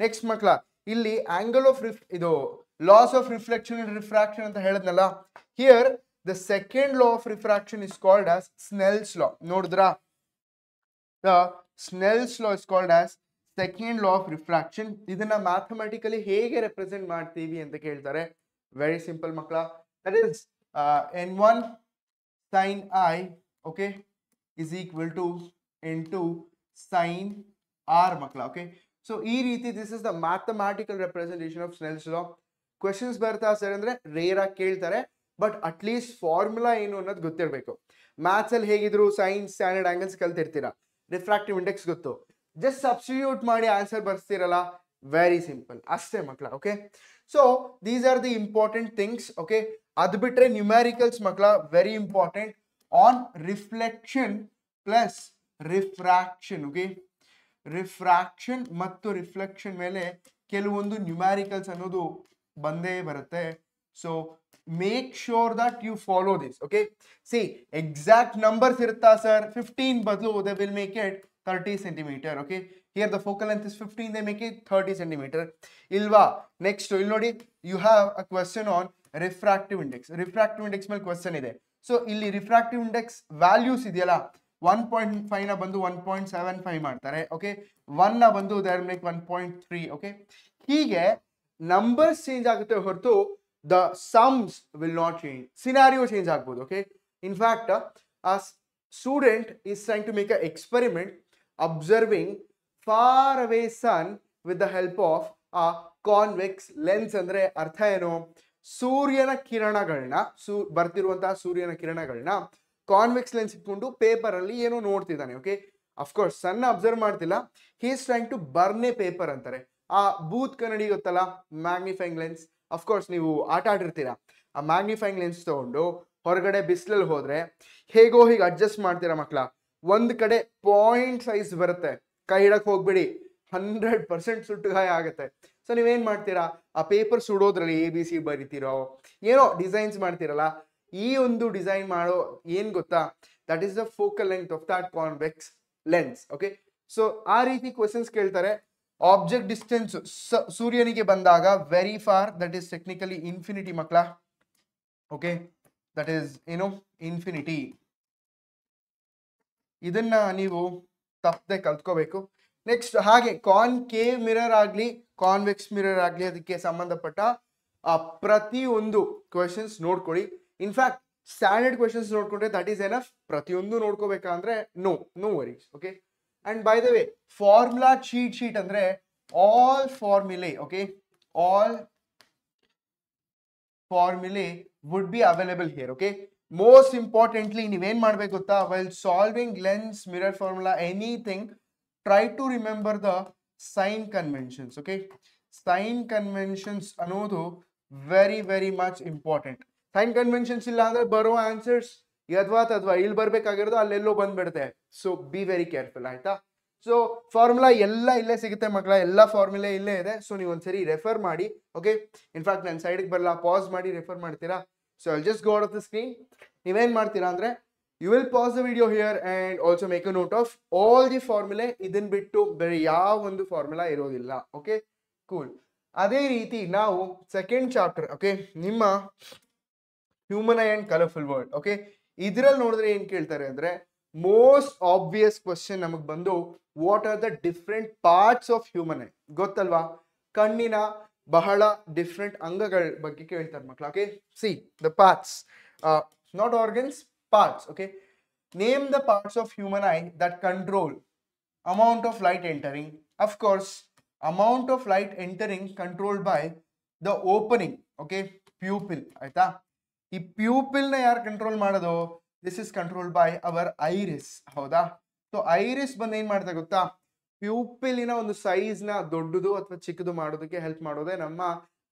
next ಮಕ್ಕಳ ಇಲ್ಲಿ ಆಂಗಲ್ ಆಫ್ ಇದು loss of reflection and refraction ಅಂತ ಹೇಳಿದ್ನಲ್ಲ, here the second law of refraction is called as Snell's law. ನೋಡಿದ್ರಾ, the Snell's law is called as second law of refraction. ಇದನ್ನ ಮ್ಯಾಥಮೆಟಿಕಲಿ ಹೇಗೆ ರೆಪ್ರೆಸೆಂಟ್ ಮಾಡ್ತೀವಿ ಅಂತ ಕೇಳ್ತಾರೆ. ವೆರಿ ಸಿಂಪಲ್ ಮಕ್ಕಳ, that is n1 sin I okay is equal to n2 sin R ಮಕ್ಕಳ. ಓಕೆ, ಸೊ ಈ ರೀತಿ this is the mathematical representation of ಸ್ನೆಲ್ಸ್ law. Questions ಬರ್ತಾ ಸರ್ ಅಂದ್ರೆ ರೇರ್ ಆಗಿ ಕೇಳ್ತಾರೆ, ಬಟ್ ಅಟ್ಲೀಸ್ಟ್ ಫಾರ್ಮುಲಾ ಏನು ಅನ್ನೋದು ಗೊತ್ತಿರಬೇಕು. ಮ್ಯಾಥ್ಸ್ ಅಲ್ಲಿ ಹೇಗಿದ್ರು ಸೈನ್ಸ್ ಸ್ಟ್ಯಾಂಡರ್ಡ್ ಆಂಗಲ್ಸ್ ಕಲ್ತಿರ್ತೀರಾ, ರಿಫ್ರಾಕ್ಟಿವ್ ಇಂಡೆಕ್ಸ್ ಗೊತ್ತು, ಜಸ್ಟ್ ಸಬ್ಸ್ಟಿಟ್ಯೂಟ್ ಮಾಡಿ ಆನ್ಸರ್ ಬರ್ಸ್ತಿರಲ್ಲ, ವೆರಿ ಸಿಂಪಲ್ ಅಷ್ಟೇ ಮಕ್ಕಳ. Okay, so these are the important things. Okay, ಅದು ಬಿಟ್ರೆ ನ್ಯೂಮ್ಯಾರಿಕಲ್ಸ್ ಮಕ್ಕಳ very important on reflection plus refraction. Okay, refraction ಮತ್ತು ರಿಫ್ಲೆಕ್ಷನ್ ಮೇಲೆ ಕೆಲವೊಂದು ನ್ಯೂಮ್ಯಾರಿಕಲ್ಸ್ ಅನ್ನೋದು ಬಂದೇ ಬರುತ್ತೆ. So make sure that you follow this. Okay, see exact numbers ಇರುತ್ತಾ ಸರ್, 15 ಬದಲು they will make it 30 centimeter. Okay, here the focal length is 15, they make it 30 centimeter ಇಲ್ವಾ. ನೆಕ್ಸ್ಟ್ ಇಲ್ಲಿ ನೋಡಿ, you have a question on refractive index. Refractive index ಮೇಲೆ ಕ್ವೆಶ್ಚನ್ ಇದೆ. ಸೊ ಇಲ್ಲಿ ರಿಫ್ರಾಕ್ಟಿವ್ ಇಂಡೆಕ್ಸ್ ವ್ಯಾಲ್ಯೂಸ್ ಇದೆಯಲ್ಲ, 1.5 ನ ಬಂದು 1.75 ಮಾಡ್ತಾರೆ. ಓಕೆ, 1 ನ ಬಂದು ದೇರ್ ಮೇಕ್ 1.3. ಓಕೆ, ಹೀಗೆ ನಂಬರ್ಸ್ ಚೇಂಜ್ ಆಗುತ್ತೆ ಹೊರತು the sums will not change. Scenario change ಆಗ್ಬೋದು. Okay, in fact a student is trying to make a experiment observing far away sun with the help of a convex lens. ಅಂದ್ರೆ ಅರ್ಥ ಏನು, ಸೂರ್ಯನ ಕಿರಣಗಳನ್ನ ಬರ್ತಿರುವಂತಹ ಸೂರ್ಯನ ಕಿರಣಗಳನ್ನ ಕಾನ್ವೆಕ್ಸ್ ಲೆನ್ಸ್ ಇಟ್ಕೊಂಡು ಪೇಪರ್ ಅಲ್ಲಿ ಏನೋ ನೋಡ್ತಿದ್ದಾನೆ. ಓಕೆ, ಅಫ್ಕೋರ್ಸ್ ಸನ್ ಅಬ್ಸರ್ವ್ ಮಾಡ್ತಿಲ್ಲ, he is trying to burn a paper ಅಂತಾರೆ. ಆ ಬೂತ್ ಕನ್ನಡಿ ಗೊತ್ತಲ್ಲ, ಮ್ಯಾಗ್ನಿಫೈಂಗ್ ಲೆನ್ಸ್. ಅಫ್ಕೋರ್ಸ್ ನೀವು ಆಟ ಆಡಿರ್ತೀರಾ, ಆ ಮ್ಯಾಗ್ನಿಫೈಂಗ್ ಲೆನ್ಸ್ ತಗೊಂಡು ಹೊರಗಡೆ ಬಿಸಿಲಲ್ಲಿ ಹೋದ್ರೆ ಹೇಗೋ ಹೀಗೆ ಅಡ್ಜಸ್ಟ್ ಮಾಡ್ತೀರಾ ಮಕ್ಕಳ. ಒಂದ್ ಕಡೆ ಪಾಯಿಂಟ್ ಸೈಜ್ ಬರುತ್ತೆ, ಕೈ ಹಿಡಕ್ ಹೋಗ್ಬಿಡಿ, 100% ಸುಟ್ಟುಗಾಯ ಆಗುತ್ತೆ. ಸೊ ನೀವೇನ್ ಮಾಡ್ತೀರಾ, ಆ ಪೇಪರ್ ಸುಡೋದ್ರಲ್ಲಿ ABC ಬರಿತೀರೋ ಏನೋ ಡಿಸೈನ್ಸ್ ಮಾಡ್ತೀರಲ್ಲ, ಈ ಒಂದು ಡಿಸೈನ್ ಮಾಡೋ ಏನ್ ಗೊತ್ತಾ, that is the focal length of that convex lens. Okay, so ಆ ರೀತಿ ಕ್ವೆಶನ್ಸ್ ಕೇಳ್ತಾರೆ. ಆಬ್ಜೆಕ್ಟ್ ಡಿಸ್ಟೆನ್ಸ್ ಸೂರ್ಯನಿಗೆ ಬಂದಾಗ very far, that is technically infinity ಮಕ್ಕಳ. ಓಕೆ, ದಟ್ ಈಸ್ ಏನು ಇನ್ಫಿನಿಟಿ. ಇದನ್ನ ನೀವು ತಪ್ಪದೆ ಕಲ್ತ್ಕೋಬೇಕು. ನೆಕ್ಸ್ಟ್ ಹಾಗೆ ಕಾನ್ಕೇವ್ ಮಿರರ್ ಆಗ್ಲಿ ಕಾನ್ವೆಕ್ಸ್ ಮಿರರ್ ಆಗ್ಲಿ ಅದಕ್ಕೆ ಸಂಬಂಧಪಟ್ಟ ಪ್ರತಿಯೊಂದು ಕ್ವೆಶನ್ಸ್ ನೋಡ್ಕೊಳ್ಳಿ. ಇನ್ಫ್ಯಾಕ್ಟ್ ಸ್ಟ್ಯಾಂಡರ್ಡ್ ಕ್ವೆಶನ್ಸ್ ನೋಡ್ಕೊಂಡ್ರೆ ದಟ್ ಈಸ್ ಎನಫ್. ಪ್ರತಿಯೊಂದು ನೋಡ್ಕೋಬೇಕಂದ್ರೆ no worries. Okay, and by the way formula cheat sheet ಅಂದ್ರೆ all ಫಾರ್ಮುಲೆ. Okay, all ಫಾರ್ಮುಲೆ would be available here. Okay, most importantly ನೀವೇನ್ ಮಾಡ್ಬೇಕು ಗೊತ್ತಾ, while solving lens mirror formula anything, try to remember the sign conventions. Okay, sign conventions ಅನ್ನೋದು very much important. sign conventions ಇಲ್ಲ ಅಂದ್ರೆ ಬರೋ ಆನ್ಸರ್ಸ್ ಯದ್ವಾ ತದ್ವಾ ಇಲ್ಲಿ ಬರ್ಬೇಕಾಗಿರೋದು ಅಲ್ಲೆಲ್ಲೋ ಬಂದ್ಬಿಡುತ್ತೆ. ಸೊ ಬಿ ವೆರಿ ಕೇರ್ಫುಲ್, ಆಯ್ತಾ. ಸೊ ಫಾರ್ಮುಲಾ ಎಲ್ಲ ಇಲ್ಲೇ ಸಿಗುತ್ತೆ ಮಕ್ಕಳ, ಎಲ್ಲ ಫಾರ್ಮುಲಾ ಇಲ್ಲೇ ಇದೆ. ಸೊ ನೀವು ಒಂದ್ಸರಿ ರೆಫರ್ ಮಾಡಿ. ಓಕೆ, ಇನ್ಫ್ಯಾಕ್ಟ್ ನಾನು ಸೈಡ್ಗೆ ಬರಲ್ಲ, ಪಾಸ್ ಮಾಡಿ ರೆಫರ್ ಮಾಡ್ತೀರಾ. So I just go out of the screen. ನೀವೇನ್ ಮಾಡ್ತೀರಾ ಅಂದ್ರೆ you will pause the video here and also make a note of all the formulae. ಇದನ್ ಬಿಟ್ಟು ಬೇರೆ ಯಾವ ಒಂದು ಫಾರ್ಮುಲಾ ಇರೋದಿಲ್ಲ. Okay, cool. ಅದೇ ರೀತಿ ನಾವು ಸೆಕೆಂಡ್ ಚಾಪ್ಟರ್, ಓಕೆ, ನಿಮ್ಮ human I and colourful world. Okay, ಇದ್ರಲ್ಲಿ ನೋಡಿದ್ರೆ ಏನ್ ಕೇಳ್ತಾರೆ ಅಂದ್ರೆ ಮೋಸ್ಟ್ ಆಬ್ವಿಯಸ್ ಕ್ವಶನ್ ನಮಗ್ ಬಂದು what are the different parts of human I. ಗೊತ್ತಲ್ವಾ, ಕಣ್ಣಿನ ಬಹಳ ಡಿಫ್ರೆಂಟ್ ಅಂಗಗಳ ಬಗ್ಗೆ ಕೇಳ್ತಾರೆ ಮಕ್ಕಳು. Okay, C the parts, not organs, parts. Okay, name the parts of human eye that control amount of light entering. Of course, amount of light entering controlled by the opening. Okay, pupil. ಆಯ್ತಾ, ಈ pupil ನ ಯಾರು ಕಂಟ್ರೋಲ್ ಮಾಡೋದು, this is controlled by our iris. ಹೌದಾ. ಸೊ ಐರಿಸ್ ಬಂದು ಏನ್ ಮಾಡ್ತಾ ಗೊತ್ತಾ, ಪ್ಯೂಪಿಲಿನ ಒಂದು ಸೈಜ್ ನ ದೊಡ್ಡದು ಅಥವಾ ಚಿಕ್ಕದು ಮಾಡೋದಕ್ಕೆ ಹೆಲ್ಪ್ ಮಾಡೋದೇ ನಮ್ಮ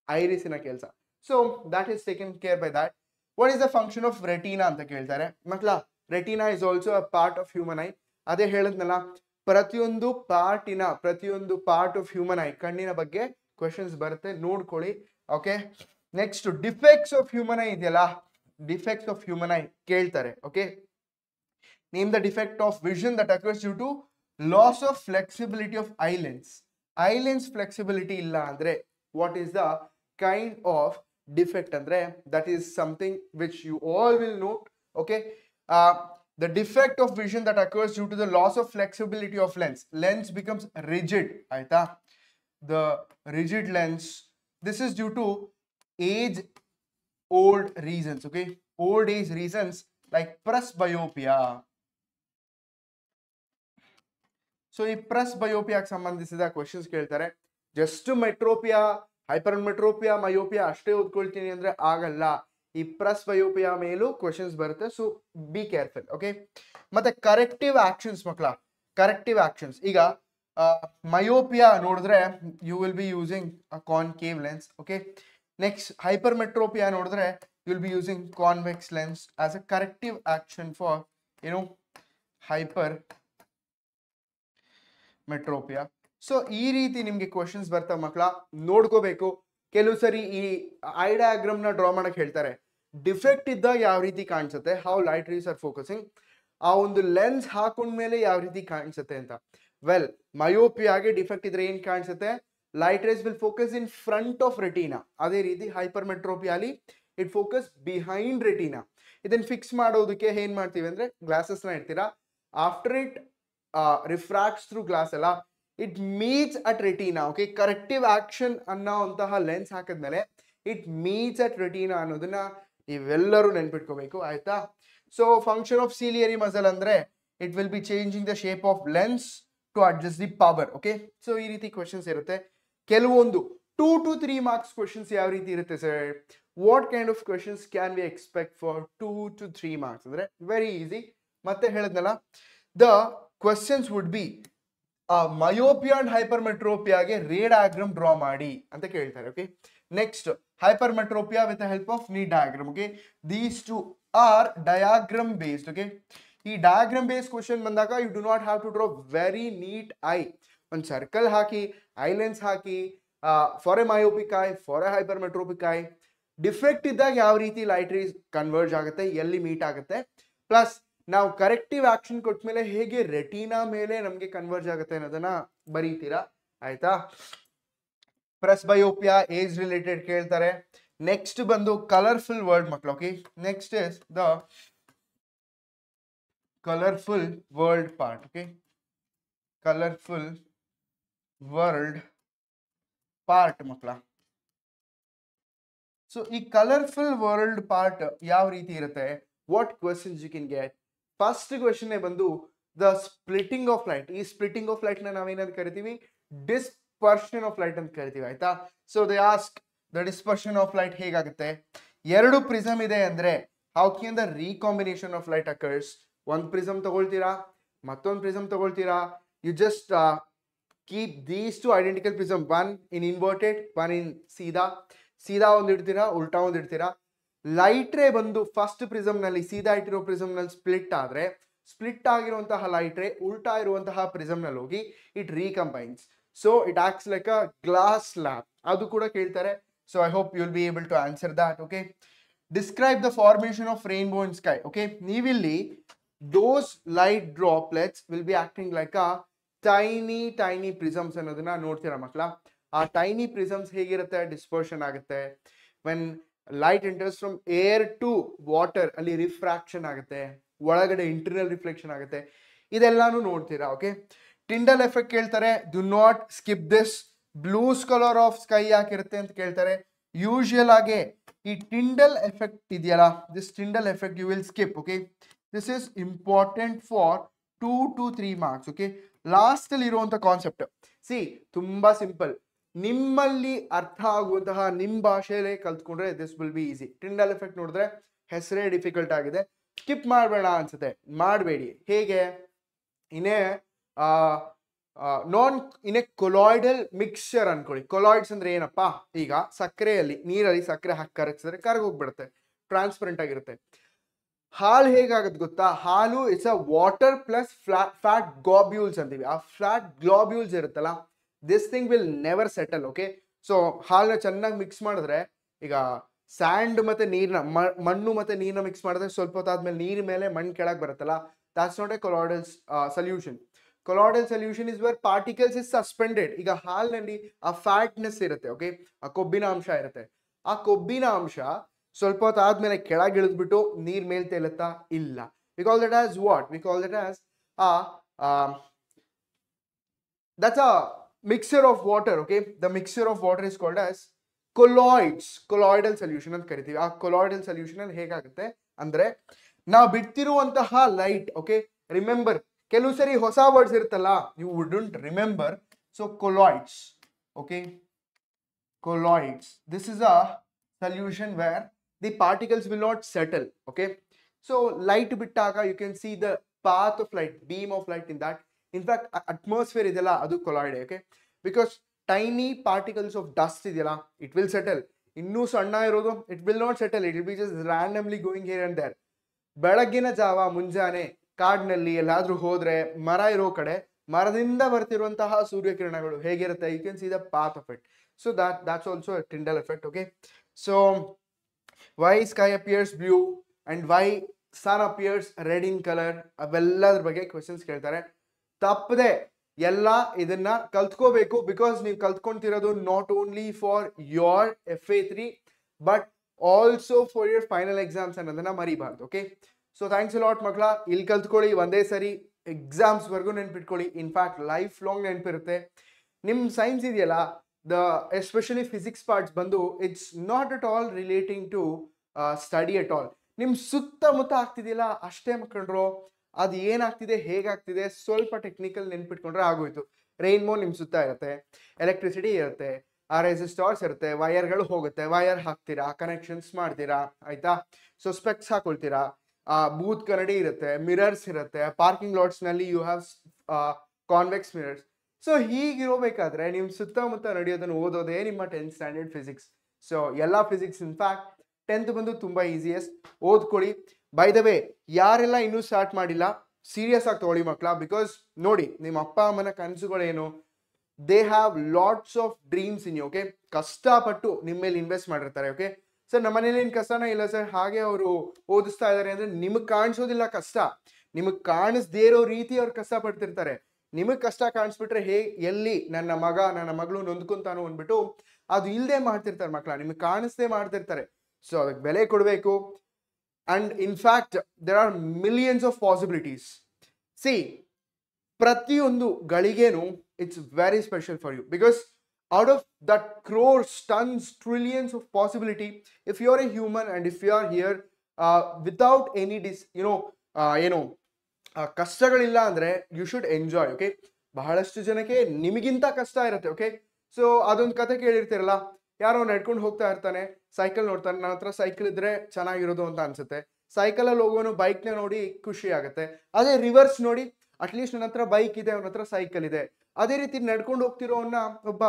ಐರಿಸಿನ ಕೆಲಸ. So that is taken care bye that. What is the function of retina ಅಂತ ಕೇಳ್ತಾರೆ ಮಕ್ಕಳ. Retina is also a part of human I. ಅದೇ ಹೇಳಿದ್ನಲ್ಲ, ಪ್ರತಿಯೊಂದು ಪಾರ್ಟ್ ಆಫ್ ಹ್ಯೂಮನ್ ಐ ಕಣ್ಣಿನ ಬಗ್ಗೆ ಕ್ವೆಶನ್ಸ್ ಬರುತ್ತೆ, ನೋಡ್ಕೊಳ್ಳಿ. Okay, next defects of human eye ಇದೆಯಲ್ಲ, ಡಿಫೆಕ್ಟ್ಸ್ ಆಫ್ ಹ್ಯೂಮನ್ ಐ ಕೇಳ್ತಾರೆ. Okay, name the defect of vision that occurs due to loss of flexibility of eye lens. Eye lens flexibility ಇಲ್ಲ ಅಂದ್ರೆ what is the kind of defect andre, that is something which you all will note. Okay, the defect of vision that occurs due to the loss of flexibility of lens becomes rigid. Aita, the rigid lens, this is due to age old reasons. Okay, old age reasons like presbyopia. So ಈ presbyopia ಗೆ ಸಂಬಂಧಿಸಿದ ಕ್ವೆಶ್ಚನ್ಸ್ ಕೇಳ್ತಾರೆ. ಜಸ್ಟ್ ಮೆಟ್ರೋಪಿಯಾ, ಹೈಪರ್ ಮೆಟ್ರೋಪಿಯಾ, ಮಯೋಪಿಯಾ ಅಷ್ಟೇ ಓದ್ಕೊಳ್ತೀನಿ ಅಂದ್ರೆ ಆಗಲ್ಲ. ಈ ಪ್ರೆಸ್ ಬಯೋಪಿಯಾ ಮೇಲೂ ಕ್ವಶನ್ಸ್ ಬರುತ್ತೆ, ಸೊ ಬಿ ಕೇರ್ಫುಲ್. ಓಕೆ, ಮತ್ತೆ ಕರೆಕ್ಟಿವ್ ಆಕ್ಷನ್ಸ್ ಮಕ್ಕಳ, ಕರೆಕ್ಟಿವ್ ಆಕ್ಷನ್ಸ್. ಈಗ ಮಯೋಪಿಯಾ ನೋಡಿದ್ರೆ you will be using a concave lens. Okay, next hypermetropia ನೋಡಿದ್ರೆ you will be using convex lens as a corrective action for hypermetropia. So ಈ ರೀತಿ ನಿಮ್ಗೆ ಕ್ವಶನ್ಸ್ ಬರ್ತಾವ ಮಕ್ಕಳ, ನೋಡ್ಕೋಬೇಕು. ಕೆಲವು ಸರಿ ಈ ಐ ಡಯಾಗ್ರಾಮ್ ನ ಡ್ರಾ ಮಾಡಕ್ ಹೇಳ್ತಾರೆ, ಡಿಫೆಕ್ಟ್ ಇದ್ದಾಗ ಯಾವ ರೀತಿ ಕಾಣಿಸುತ್ತೆ, how light rays R focusing, ಆ ಒಂದು ಲೆನ್ಸ್ ಹಾಕೊಂಡ್ಮೇಲೆ ಯಾವ ರೀತಿ ಕಾಣಿಸುತ್ತೆ ಅಂತ. ವೆಲ್, ಮಯೋಪಿಯಾಗೆ ಡಿಫೆಕ್ಟ್ ಇದ್ರೆ ಏನ್ ಕಾಣಿಸುತ್ತೆ, light rays will focus in front of retina. ಅದೇ ರೀತಿ ಹೈಪರ್ ಮೆಟ್ರೋಪಿಯಾಲಿ ಇಟ್ ಫೋಕಸ್ ಬಿಹೈಂಡ್ ರೆಟಿನಾ. ಇದನ್ನ ಫಿಕ್ಸ್ ಮಾಡೋದಕ್ಕೆ ಏನ್ ಮಾಡ್ತೀವಿ ಅಂದ್ರೆ ಗ್ಲಾಸಸ್ ನ ಇಡ್ತೀರಾ, after it refracts through glass ಅಲ್ಲ, it meets at retina. Okay, corrective action ಅನ್ನೋಂತಹ ಲೆನ್ಸ್ ಹಾಕಿದ್ಮೇಲೆ ಇಟ್ ಮೀಟ್ಸ್ ಅಟ್ ರೆಟಿನಾ ಅನ್ನೋದನ್ನ ನೀವೆಲ್ಲರೂ ನೆನ್ಪಿಟ್ಕೋಬೇಕು, ಆಯ್ತಾ. So function of ciliary muscle ಅಂದ್ರೆ it will be changing the shape of lens to adjust the power. Okay, so ಈ ರೀತಿ ಕ್ವಶನ್ಸ್ ಇರುತ್ತೆ. ಕೆಲವೊಂದು 2 to 3 marks ಕ್ವಶನ್ಸ್ ಯಾವ ರೀತಿ ಇರುತ್ತೆ sir, what kind of questions can we expect for 2 to 3 marks ಅಂದ್ರೆ ವೆರಿ ಈಸಿ. ಮತ್ತೆ ಹೇಳಿದ್ನಲ್ಲ, the questions would be myopia and ಹೈಪರ್ಮೆಟ್ರೋಪಿಯಾಗೆ ರೇ ಡಯಾಗ್ರಾಮ್ ಡ್ರಾ ಮಾಡಿ ಅಂತ ಕೇಳ್ತಾರೆ. Okay, next hypermetropia with the help of ನೀ diagram. Okay, these two are diagram based. Okay, ಈ ಡಯಾಗ್ರಾಮ್ ಬೇಸ್ಡ್ ಕ್ವಶನ್ ಬಂದಾಗ you do not have to draw very neat eye. ಒಂದು ಸರ್ಕಲ್ ಹಾಕಿ, eye lens hockey, for a myopic eye, for a hypermetropic eye, defect ಇದ್ದಾಗ ಯಾವ ರೀತಿ ಲೈಟ್ ರೇಸ್ ಕನ್ವರ್ಜ್ ಆಗುತ್ತೆ, ಎಲ್ಲಿ ಮೀಟ್ ಆಗುತ್ತೆ, ಪ್ಲಸ್ ನಾವು ಕರೆಕ್ಟಿವ್ ಆಕ್ಷನ್ ಕೊಟ್ಮೇಲೆ ಹೇಗೆ ರೆಟಿನಾ ಮೇಲೆ ನಮಗೆ ಕನ್ವರ್ಜ್ ಆಗುತ್ತೆ ಅನ್ನೋದನ್ನ ಬರೀತೀರಾ, ಆಯ್ತಾ. ಪ್ರೆಸ್ ಬಯೋಪಿಯಾ ಏಜ್ ರಿಲೇಟೆಡ್ ಕೇಳ್ತಾರೆ. ನೆಕ್ಸ್ಟ್ ಬಂದು ಕಲರ್ಫುಲ್ ವರ್ಲ್ಡ್ ಮಕ್ಕಳು. Okay, next is the colourful world part. Okay, colourful world part ಮಕ್ಕಳ. ಸೊ ಈ ಕಲರ್ಫುಲ್ ವರ್ಲ್ಡ್ ಪಾರ್ಟ್ ಯಾವ ರೀತಿ ಇರುತ್ತೆ, what questions you can get. First question ಬಂದು ದ ಸ್ಪ್ಲಿಟಿಂಗ್ ಆಫ್ ಲೈಟ್. ಈ ಸ್ಪ್ಲಿಟಿಂಗ್ ಆಫ್ ಲೈಟ್ ನ ನಾವೇನಂತ ಕರಿತೀವಿ, ಡಿಸ್ಪರ್ಷನ್ ಆಫ್ ಲೈಟ್ ಅಂತ ಕರಿತೀವಿ, ಆಯ್ತಾ. So they ask the dispersion of light ಹೇಗಾಗುತ್ತೆ, ಎರಡು ಪ್ರಿಸಮ್ ಇದೆ ಅಂದ್ರೆ how can the recombination of light occurs. ಒಂದು ಪ್ರಿಸಮ್ ತಗೊಳ್ತೀರಾ, ಮತ್ತೊಂದು ಪ್ರಿಸಮ್ ತಗೊಳ್ತೀರಾ, you just keep these two identical prism, one in inverted, one in ಸೀದಾ. ಸೀದಾ ಒಂದು ಇಡ್ತೀರಾ, ಉಲ್ಟಾ ಒಂದು ಇಡ್ತೀರಾ. ಲೈಟ್ ರೇ ಬಂದು ಫಸ್ಟ್ ಪ್ರಿಸಮ್ ನಲ್ಲಿ, ಸೀದಾ ಇಟ್ಟಿರೋ ಪ್ರಿಸಮ್ ನಲ್ಲಿ ಸ್ಪ್ಲಿಟ್ ಆದ್ರೆ, ಸ್ಪ್ಲಿಟ್ ಆಗಿರುವಂತಹ ಲೈಟ್ ರೇ ಉಲ್ಟಾ ಇರುವಂತಹ ಪ್ರಿಸಮ್ ನಲ್ಲಿ ಹೋಗಿ it recombines. So it acts like a glass slab. ಅದು ಕೂಡ ಕೇಳ್ತಾರೆ. So I hope you will be able to answer that. Okay, describe the formation of rainbow in sky. Okay, ನೀವಿಲ್ಲಿ those light droplets will be acting like a tiny prisms ಅನ್ನೋದನ್ನ ನೋಡ್ತೀರಾ ಮಕ್ಕಳ. ಆ ಟೈನಿ ಪ್ರಿಸಮ್ಸ್ ಹೇಗಿರುತ್ತೆ, ಡಿಸ್ಪರ್ಷನ್ ಆಗುತ್ತೆ. When light enters from air to water, ಅಲ್ಲಿ ರಿಫ್ರಾಕ್ಷನ್ ಆಗುತ್ತೆ, ಒಳಗಡೆ ಇಂಟರ್ನಲ್ ರಿಫ್ಲೆಕ್ಷನ್ ಆಗುತ್ತೆ, ಇದೆಲ್ಲಾನು ನೋಡ್ತೀರಾ. ಓಕೆ, ಟಿಂಡಲ್ ಎಫೆಕ್ಟ್ ಕೇಳ್ತಾರೆ, do not skip this. Blues colour of sky ಯಾಕಿರುತ್ತೆ ಅಂತ ಕೇಳ್ತಾರೆ. ಯೂಶುವಲ್ ಆಗಿ ಈ ಟಿಂಡಲ್ ಎಫೆಕ್ಟ್ ಇದೆಯಲ್ಲ, this Tyndall effect you will skip. Okay, this is important for 2 to 3 marks. Okay, last ಅಲ್ಲಿ ಇರುವಂತ ಕಾನ್ಸೆಪ್ಟ್ ಸಿ ತುಂಬಾ ಸಿಂಪಲ್, ನಿಮ್ಮಲ್ಲಿ ಅರ್ಥ ಆಗುವಂತಹ ನಿಮ್ಮ ಭಾಷೆಯಲ್ಲೇ ಕಲ್ತ್ಕೊಂಡ್ರೆ this will be easy. Tyndall effect ನೋಡಿದ್ರೆ ಹೆಸರೇ ಡಿಫಿಕಲ್ಟ್ ಆಗಿದೆ, ಸ್ಕಿಪ್ ಮಾಡಬೇಡ ಅನ್ಸುತ್ತೆ, ಮಾಡಬೇಡಿ. ಹೇಗೆ, ಇನ್ನೇ ಇನ್ನೇ ಕೊಲಾಯ್ಡಲ್ ಮಿಕ್ಸ್ಚರ್ ಅನ್ಕೊಳ್ಳಿ. ಕೊಲಾಯ್ಡ್ಸ್ ಅಂದ್ರೆ ಏನಪ್ಪಾ, ಈಗ ಸಕ್ಕರೆಯಲ್ಲಿ, ನೀರಲ್ಲಿ ಸಕ್ಕರೆ ಹಾಕಿ ಕರಗಿಸಿದ್ರೆ ಕರಗೋಗ್ಬಿಡುತ್ತೆ, ಟ್ರಾನ್ಸ್ಪರೆಂಟ್ ಆಗಿರುತ್ತೆ. ಹಾಲು ಹೇಗಾಗುತ್ತೆ ಗೊತ್ತಾ, ಹಾಲು it's a water plus fat globules ಅಂತೀವಿ. ಆ ಫ್ಯಾಟ್ ಗ್ಲೋಬ್ಯೂಲ್ಸ್ ಇರುತ್ತಲ್ಲ, this thing will never settle. Okay, so ಹಾಲನ್ನ ಚೆನ್ನಾಗಿ ಮಿಕ್ಸ್ ಮಾಡಿದ್ರೆ, ಈಗ ಸ್ಯಾಂಡ್ ಮತ್ತೆ ನೀರ್ನ, ಮಣ್ಣು ಮತ್ತೆ ನೀರ್ನ ಮಿಕ್ಸ್ ಮಾಡಿದ್ರೆ ಸ್ವಲ್ಪ ಹೊತ್ತಾದ್ಮೇಲೆ ನೀರ್ ಮೇಲೆ ಮಣ್ಣು ಕೆಳಗೆ ಬರುತ್ತಲ್ಲ, that's not a colloidal solution. Colloidal solution is where particles is suspended. ಈಗ ಹಾಲಿನಲ್ಲಿ ಆ ಫ್ಯಾಟ್ನೆಸ್ ಇರುತ್ತೆ, ಓಕೆ, ಆ ಕೊಬ್ಬಿನ ಅಂಶ ಇರುತ್ತೆ. ಆ ಕೊಬ್ಬಿನ ಅಂಶ ಸ್ವಲ್ಪ ಹೊತ್ತು ಆದ್ಮೇಲೆ ಕೆಳಗೆ ಇಳಿದ್ಬಿಟ್ಟು ನೀರ್ ಮೇಲ್ ತೇಲುತ್ತಾ, ಇಲ್ಲ. We call that as what? We call that as that's a mixture of water. Okay, the mixture of water is called as colloids. Colloidal solution ಅಂತ ಕರಿತೀವಿ. ಆ colloidal solution ಅಲ್ಲಿ ಹೇಗಾಗುತ್ತೆ ಅಂದ್ರೆ, ನಾವು ಬಿಡ್ತಿರುವಂತಹ ಲೈಟ್, ಓಕೆ, ರಿಮೆಂಬರ್ ಕೆಲವು ಸರಿ ಹೊಸ ವರ್ಡ್ಸ್ ಇರುತ್ತಲ್ಲ, you wouldn't remember. So colloids, okay, colloids, this is a solution where the particles will not settle. Okay, so light bittaga you can see the path of light, beam of light in that. In fact, atmosphere idella adu colloid. Okay, because tiny particles of dust idella, it will settle. Innu sanna irodu, it will not settle, it will be just randomly going here and there. ಬೆಳಗ್ಗಿನ ಜಾವ ಮುಂಜಾನೆ ಕಾಡಿನಲ್ಲಿ ಎಲ್ಲಾದ್ರೂ ಹೋದ್ರೆ ಮರ ಇರೋ ಕಡೆ ಮರದಿಂದ ಬರ್ತಿರುವಂತಹ ಸೂರ್ಯಕಿರಣಗಳು ಹೇಗಿರುತ್ತೆ, you can see the path of it. So that's also a Tyndall effect. Okay, so why sky appears blue and why sun appears red in color, ಅವೆಲ್ಲದ್ರ ಬಗ್ಗೆ ಕ್ವೆಶನ್ಸ್ ಕೇಳ್ತಾರೆ. ತಪ್ಪದೆ ಎಲ್ಲ ಇದನ್ನ ಕಲ್ತ್ಕೋಬೇಕು, ಬಿಕಾಸ್ ನೀವು ಕಲ್ತ್ಕೊಂತಿರೋದು not only for your FA3 but also for your final exams ಅನ್ನೋದನ್ನ ಮರಿಬಾರ್ದು. Okay, so thanks a lot ಮಕ್ಕಳ. ಇಲ್ಲಿ ಕಲ್ತ್ಕೊಳ್ಳಿ, ಒಂದೇ ಸರಿ ಎಕ್ಸಾಮ್ಸ್ವರೆಗೂ ನೆನ್ಪಿಟ್ಕೊಳ್ಳಿ. ಇನ್ಫ್ಯಾಕ್ಟ್ ಲೈಫ್ ಲಾಂಗ್ ನೆನಪಿರುತ್ತೆ. ನಿಮ್ಮ ಸೈನ್ಸ್ ಇದೆಯಲ್ಲ, ಎಸ್ಪೆಷಲಿ ಫಿಸಿಕ್ಸ್ ಪಾರ್ಟ್ಸ್ ಬಂದು it's not at all relating to study at all. ನಿಮ್ಮ ಸುತ್ತಮುತ್ತ ಆಗ್ತಿದೆಯಲ್ಲ ಅಷ್ಟೇ ಮಕ್ಕಳ್ರು, ಅದು ಏನಾಗ್ತಿದೆ ಹೇಗಾಗ್ತಿದೆ ಸ್ವಲ್ಪ ಟೆಕ್ನಿಕಲ್ ನೆನ್ಪಿಟ್ಕೊಂಡ್ರೆ ಆಗೋಯ್ತು. ರೈನ್ಬೋ ನಿಮ್ಮ ಸುತ್ತ ಇರುತ್ತೆ, ಎಲೆಕ್ಟ್ರಿಸಿಟಿ ಇರುತ್ತೆ, ಆ ರೆಸಿಸ್ಟಾರ್ಸ್ ಇರುತ್ತೆ, ವೈರ್ಗಳು ಹೋಗುತ್ತೆ, ವೈರ್ ಹಾಕ್ತೀರಾ, ಕನೆಕ್ಷನ್ಸ್ ಮಾಡ್ತೀರಾ, ಆಯ್ತಾ. ಸೊ ಸ್ಪೆಕ್ಸ್ ಹಾಕೊಳ್ತೀರಾ, ಬೂತ್ ಕನ್ನಡಿ ಇರುತ್ತೆ, ಮಿರರ್ಸ್ ಇರುತ್ತೆ, ಪಾರ್ಕಿಂಗ್ ಲಾಟ್ಸ್ ನಲ್ಲಿ you have convex mirrors. So ಹೀಗಿರೋಬೇಕಾದ್ರೆ ನಿಮ್ಮ ಸುತ್ತಮುತ್ತ ನಡೆಯೋದನ್ನು ಓದೋದೇ ನಿಮ್ಮ 10th ಸ್ಟ್ಯಾಂಡರ್ಡ್ ಫಿಸಿಕ್ಸ್. ಸೊ ಎಲ್ಲ ಫಿಸಿಕ್ಸ್ ಇನ್ಫ್ಯಾಕ್ಟ್ 10th ಬಂದು ತುಂಬಾ ಈಸಿಯೆಸ್ಟ್, ಓದ್ಕೊಳ್ಳಿ. ಬೈ ದ ವೇ, ಯಾರೆಲ್ಲ ಇನ್ನೂ ಸ್ಟಾರ್ಟ್ ಮಾಡಿಲ್ಲ ಸೀರಿಯಸ್ ಆಗಿ ತಗೊಳ್ಳಿ ಮಕ್ಕಳ, ಬಿಕಾಸ್ ನೋಡಿ ನಿಮ್ಮ ಅಪ್ಪ ಅಮ್ಮನ ಕನಸುಗಳೇನು, they have lots of dreams in you. Okay, ಕಷ್ಟಪಟ್ಟು ನಿಮ್ಮ ಮೇಲೆ ಇನ್ವೆಸ್ಟ್ ಮಾಡಿರ್ತಾರೆ. ಓಕೆ ಸರ್, ನಮ್ಮ ಮನೇಲಿ ಏನು ಕಷ್ಟನೇ ಇಲ್ಲ ಸರ್, ಹಾಗೆ ಅವರು ಓದಿಸ್ತಾ ಇದ್ದಾರೆ ಅಂದ್ರೆ ನಿಮಗೆ ಕಾಣಿಸೋದಿಲ್ಲ ಕಷ್ಟ, ನಿಮಗೆ ಕಾಣಿಸ್ದೇ ಇರೋ ರೀತಿ ಅವ್ರು ಕಷ್ಟಪಡ್ತಿರ್ತಾರೆ. ನಿಮಗೆ ಕಷ್ಟ ಕಾಣಿಸ್ಬಿಟ್ರೆ ಎಲ್ಲಿ ನನ್ನ ಮಗ ನನ್ನ ಮಗಳು ನೊಂದ್ಕೊಂತಾನೋ ಅಂದ್ಬಿಟ್ಟು ಅದು ಇಲ್ಲದೆ ಮಾಡ್ತಿರ್ತಾರೆ ಮಕ್ಕಳ, ನಿಮಗೆ ಕಾಣಿಸ್ದೇ ಮಾಡ್ತಿರ್ತಾರೆ. ಸೊ ಅದಕ್ಕೆ ಬೆಲೆ ಕೊಡಬೇಕು. And in fact there are millions of possibilities. See, ಪ್ರತಿಯೊಂದು ಗಳಿಗೆನು it's very special for you, because out of that crores, tons, trillions of possibility, if you are a human and if you are here without any ಕಷ್ಟಗಳಿಲ್ಲ ಅಂದ್ರೆ ಯು ಶುಡ್ ಎಂಜಾಯ್. ಓಕೆ, ಬಹಳಷ್ಟು ಜನಕ್ಕೆ ನಿಮಗಿಂತ ಕಷ್ಟ ಇರುತ್ತೆ. ಓಕೆ, ಸೊ ಅದೊಂದು ಕತೆ ಕೇಳಿರ್ತೀರಲ್ಲ, ಯಾರೋ ನಡ್ಕೊಂಡು ಹೋಗ್ತಾ ಇರ್ತಾನೆ, ಸೈಕಲ್ ನೋಡ್ತಾನೆ, ನನ್ನ ಹತ್ರ ಸೈಕಲ್ ಇದ್ರೆ ಚೆನ್ನಾಗಿರೋದು ಅಂತ ಅನ್ಸುತ್ತೆ. ಸೈಕಲಲ್ಲಿ ಹೋಗೋನು ಬೈಕ್ನ ನೋಡಿ ಖುಷಿ ಆಗುತ್ತೆ. ಅದೇ ರಿವರ್ಸ್ ನೋಡಿ, ಅಟ್ಲೀಸ್ಟ್ ನನ್ನ ಹತ್ರ ಬೈಕ್ ಇದೆ, ಅವನ ಹತ್ರ ಸೈಕಲ್ ಇದೆ. ಅದೇ ರೀತಿ ನಡ್ಕೊಂಡು ಹೋಗ್ತಿರೋನ್ನ ಒಬ್ಬ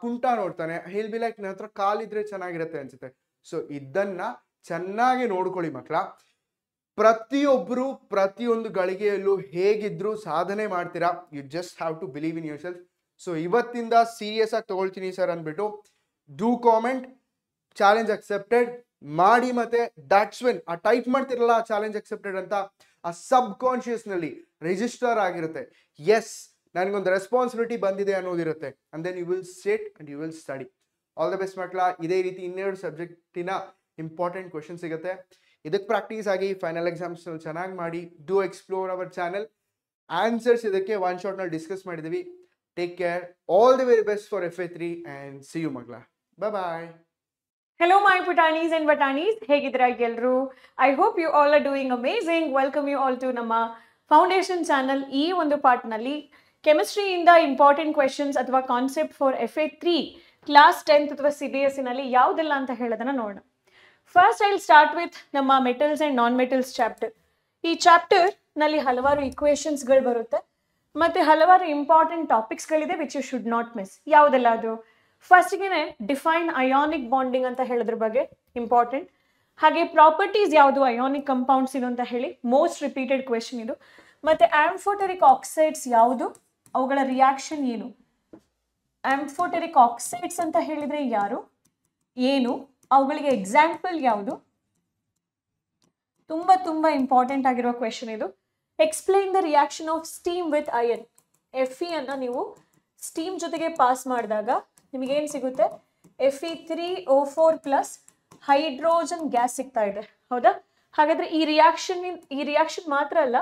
ಕುಂಟ ನೋಡ್ತಾನೆ, ಹೇಲ್ ಬಿ ಲೈಕ್ ನನ್ನ ಹತ್ರ ಕಾಲಿದ್ರೆ ಚೆನ್ನಾಗಿರುತ್ತೆ ಅನ್ಸುತ್ತೆ. ಸೊ ಇದನ್ನ ಚೆನ್ನಾಗಿ ನೋಡ್ಕೊಳ್ಳಿ ಮಕ್ಕಳ. ಪ್ರತಿಯೊಬ್ರು ಪ್ರತಿಯೊಂದು ಗಳಿಗೆಯಲ್ಲೂ ಹೇಗಿದ್ರು ಸಾಧನೆ ಮಾಡ್ತೀರಾ. You just have to believe in yourself. So ಇವತ್ತಿಂದ ಸೀರಿಯಸ್ ಆಗಿ ತಗೊಳ್ತೀನಿ ಸರ್ ಅಂದ್ಬಿಟ್ಟು ಡೂ ಕಾಮೆಂಟ್, ಚಾಲೆಂಜ್ ಅಕ್ಸೆಪ್ಟೆಡ್ ಮಾಡಿ. ಮತ್ತೆ ದಟ್ಸ್ ವೆನ್ ಆ ಟೈಪ್ ಮಾಡ್ತಿರಲ್ಲ ಚಾಲೆಂಜ್ ಅಕ್ಸೆಪ್ಟೆಡ್ ಅಂತ, ಆ ಸಬ್ ಕಾನ್ಶಿಯಸ್ ನಲ್ಲಿ ರಿಜಿಸ್ಟರ್ ಆಗಿರುತ್ತೆ. ಎಸ್, ನನಗೊಂದು ರೆಸ್ಪಾನ್ಸಿಬಿಲಿಟಿ ಬಂದಿದೆ ಅನ್ನೋದಿರುತ್ತೆ. And then you will sit and you will study. All the best ಮಕ್ಕಳ. ಇದೇ ರೀತಿ 2 ಸಬ್ಜೆಕ್ಟಿನ ಇಂಪಾರ್ಟೆಂಟ್ ಕ್ವೆಶನ್ ಸಿಗುತ್ತೆ. ಇದಕ್ಕೆ ಪ್ರಾಕ್ಟೀಸ್ ಆಗಿ ಫೈನಲ್ ಎಕ್ಸಾಮ್ಸ್ ಚೆನ್ನಾಗಿ ಮಾಡಿ. Do explore our channel. Answers ಇದಕ್ಕೆ ಒನ್ ಶಾಟ್ ನಲ್ಲಿ ಡಿಸ್ಕಸ್ ಮಾಡಿದೀವಿ. Take care. All the very best for FA3 and see you ಮಕ್ಕಳ. Bye bye. Hello my putanis and batanis, ಹೇಗಿದ್ದೀರಾ ಎಲ್ಲರೂ? I hope you all are doing amazing. Welcome you all to ನಮ್ಮ ಫೌಂಡೇಶನ್ ಚಾನಲ್. ಈ ಒಂದು ಪಾರ್ಟ್ನಲ್ಲಿ ಕೆಮಿಸ್ಟ್ರಿಯಿಂದ ಇಂಪಾರ್ಟೆಂಟ್ ಕ್ವೆಶನ್ಸ್ ಅಥವಾ concept for FA3 class 10th ಅಥವಾ CBSE ನಲ್ಲಿ ಯಾವುದೆಲ್ಲ ಅಂತ ಹೇಳೋದನ್ನ ನೋಡೋಣ. First I will start with ನಮ್ಮ metals and non metals chapter. ಈ ಚಾಪ್ಟರ್ ನಲ್ಲಿ ಹಲವಾರು ಇಕ್ವೇಶನ್ಸ್ಗಳು ಬರುತ್ತೆ ಮತ್ತೆ ಹಲವಾರು ಇಂಪಾರ್ಟೆಂಟ್ ಟಾಪಿಕ್ಸ್ಗಳಿದೆ which you should not miss. ಯಾವುದೆಲ್ಲ ಅದು? ಫಸ್ಟ್ಗೆ ಡಿಫೈನ್ ಅಯಾನಿಕ್ ಬಾಂಡಿಂಗ್ ಅಂತ ಹೇಳೋದ್ರ ಬಗ್ಗೆ ಇಂಪಾರ್ಟೆಂಟ್. ಹಾಗೆ ಪ್ರಾಪರ್ಟೀಸ್ ಯಾವುದು ಅಯಾನಿಕ್ ಕಂಪೌಂಡ್ಸ್ ಇದು ಅಂತ ಹೇಳಿ ಮೋಸ್ಟ್ ರಿಪೀಟೆಡ್ ಕ್ವೆಶನ್ ಇದು. ಮತ್ತೆ ಆಂಫೋಟೆರಿಕ್ ಆಕ್ಸೈಡ್ಸ್ ಯಾವುದು, ಅವುಗಳ ರಿಯಾಕ್ಷನ್ ಏನು? ಆಂಫೋಟೆರಿಕ್ ಆಕ್ಸೈಡ್ಸ್ ಅಂತ ಹೇಳಿದ್ರೆ ಯಾರು, ಏನು, ಅವುಗಳಿಗೆ ಎಕ್ಸಾಂಪಲ್ ಯಾವುದು? ತುಂಬಾ ತುಂಬಾ ಇಂಪಾರ್ಟೆಂಟ್ ಆಗಿರೋ ಕ್ವೆಶನ್ ಇದು. Explain the reaction of steam with iron. Fe ಅನ್ನ ನೀವು ಸ್ಟೀಮ್ ಜೊತೆಗೆ ಪಾಸ್ ಮಾಡಿದಾಗ ನಿಮಗೇನು ಸಿಗುತ್ತೆ? Fe3O4 ಹೈಡ್ರೋಜನ್ ಗ್ಯಾಸ್ ಸಿಗ್ತಾ ಇದೆ, ಹೌದಾ? ಹಾಗಾದ್ರೆ ಈ ರಿಯಾಕ್ಷನ್ ಮಾತ್ರ ಅಲ್ಲ,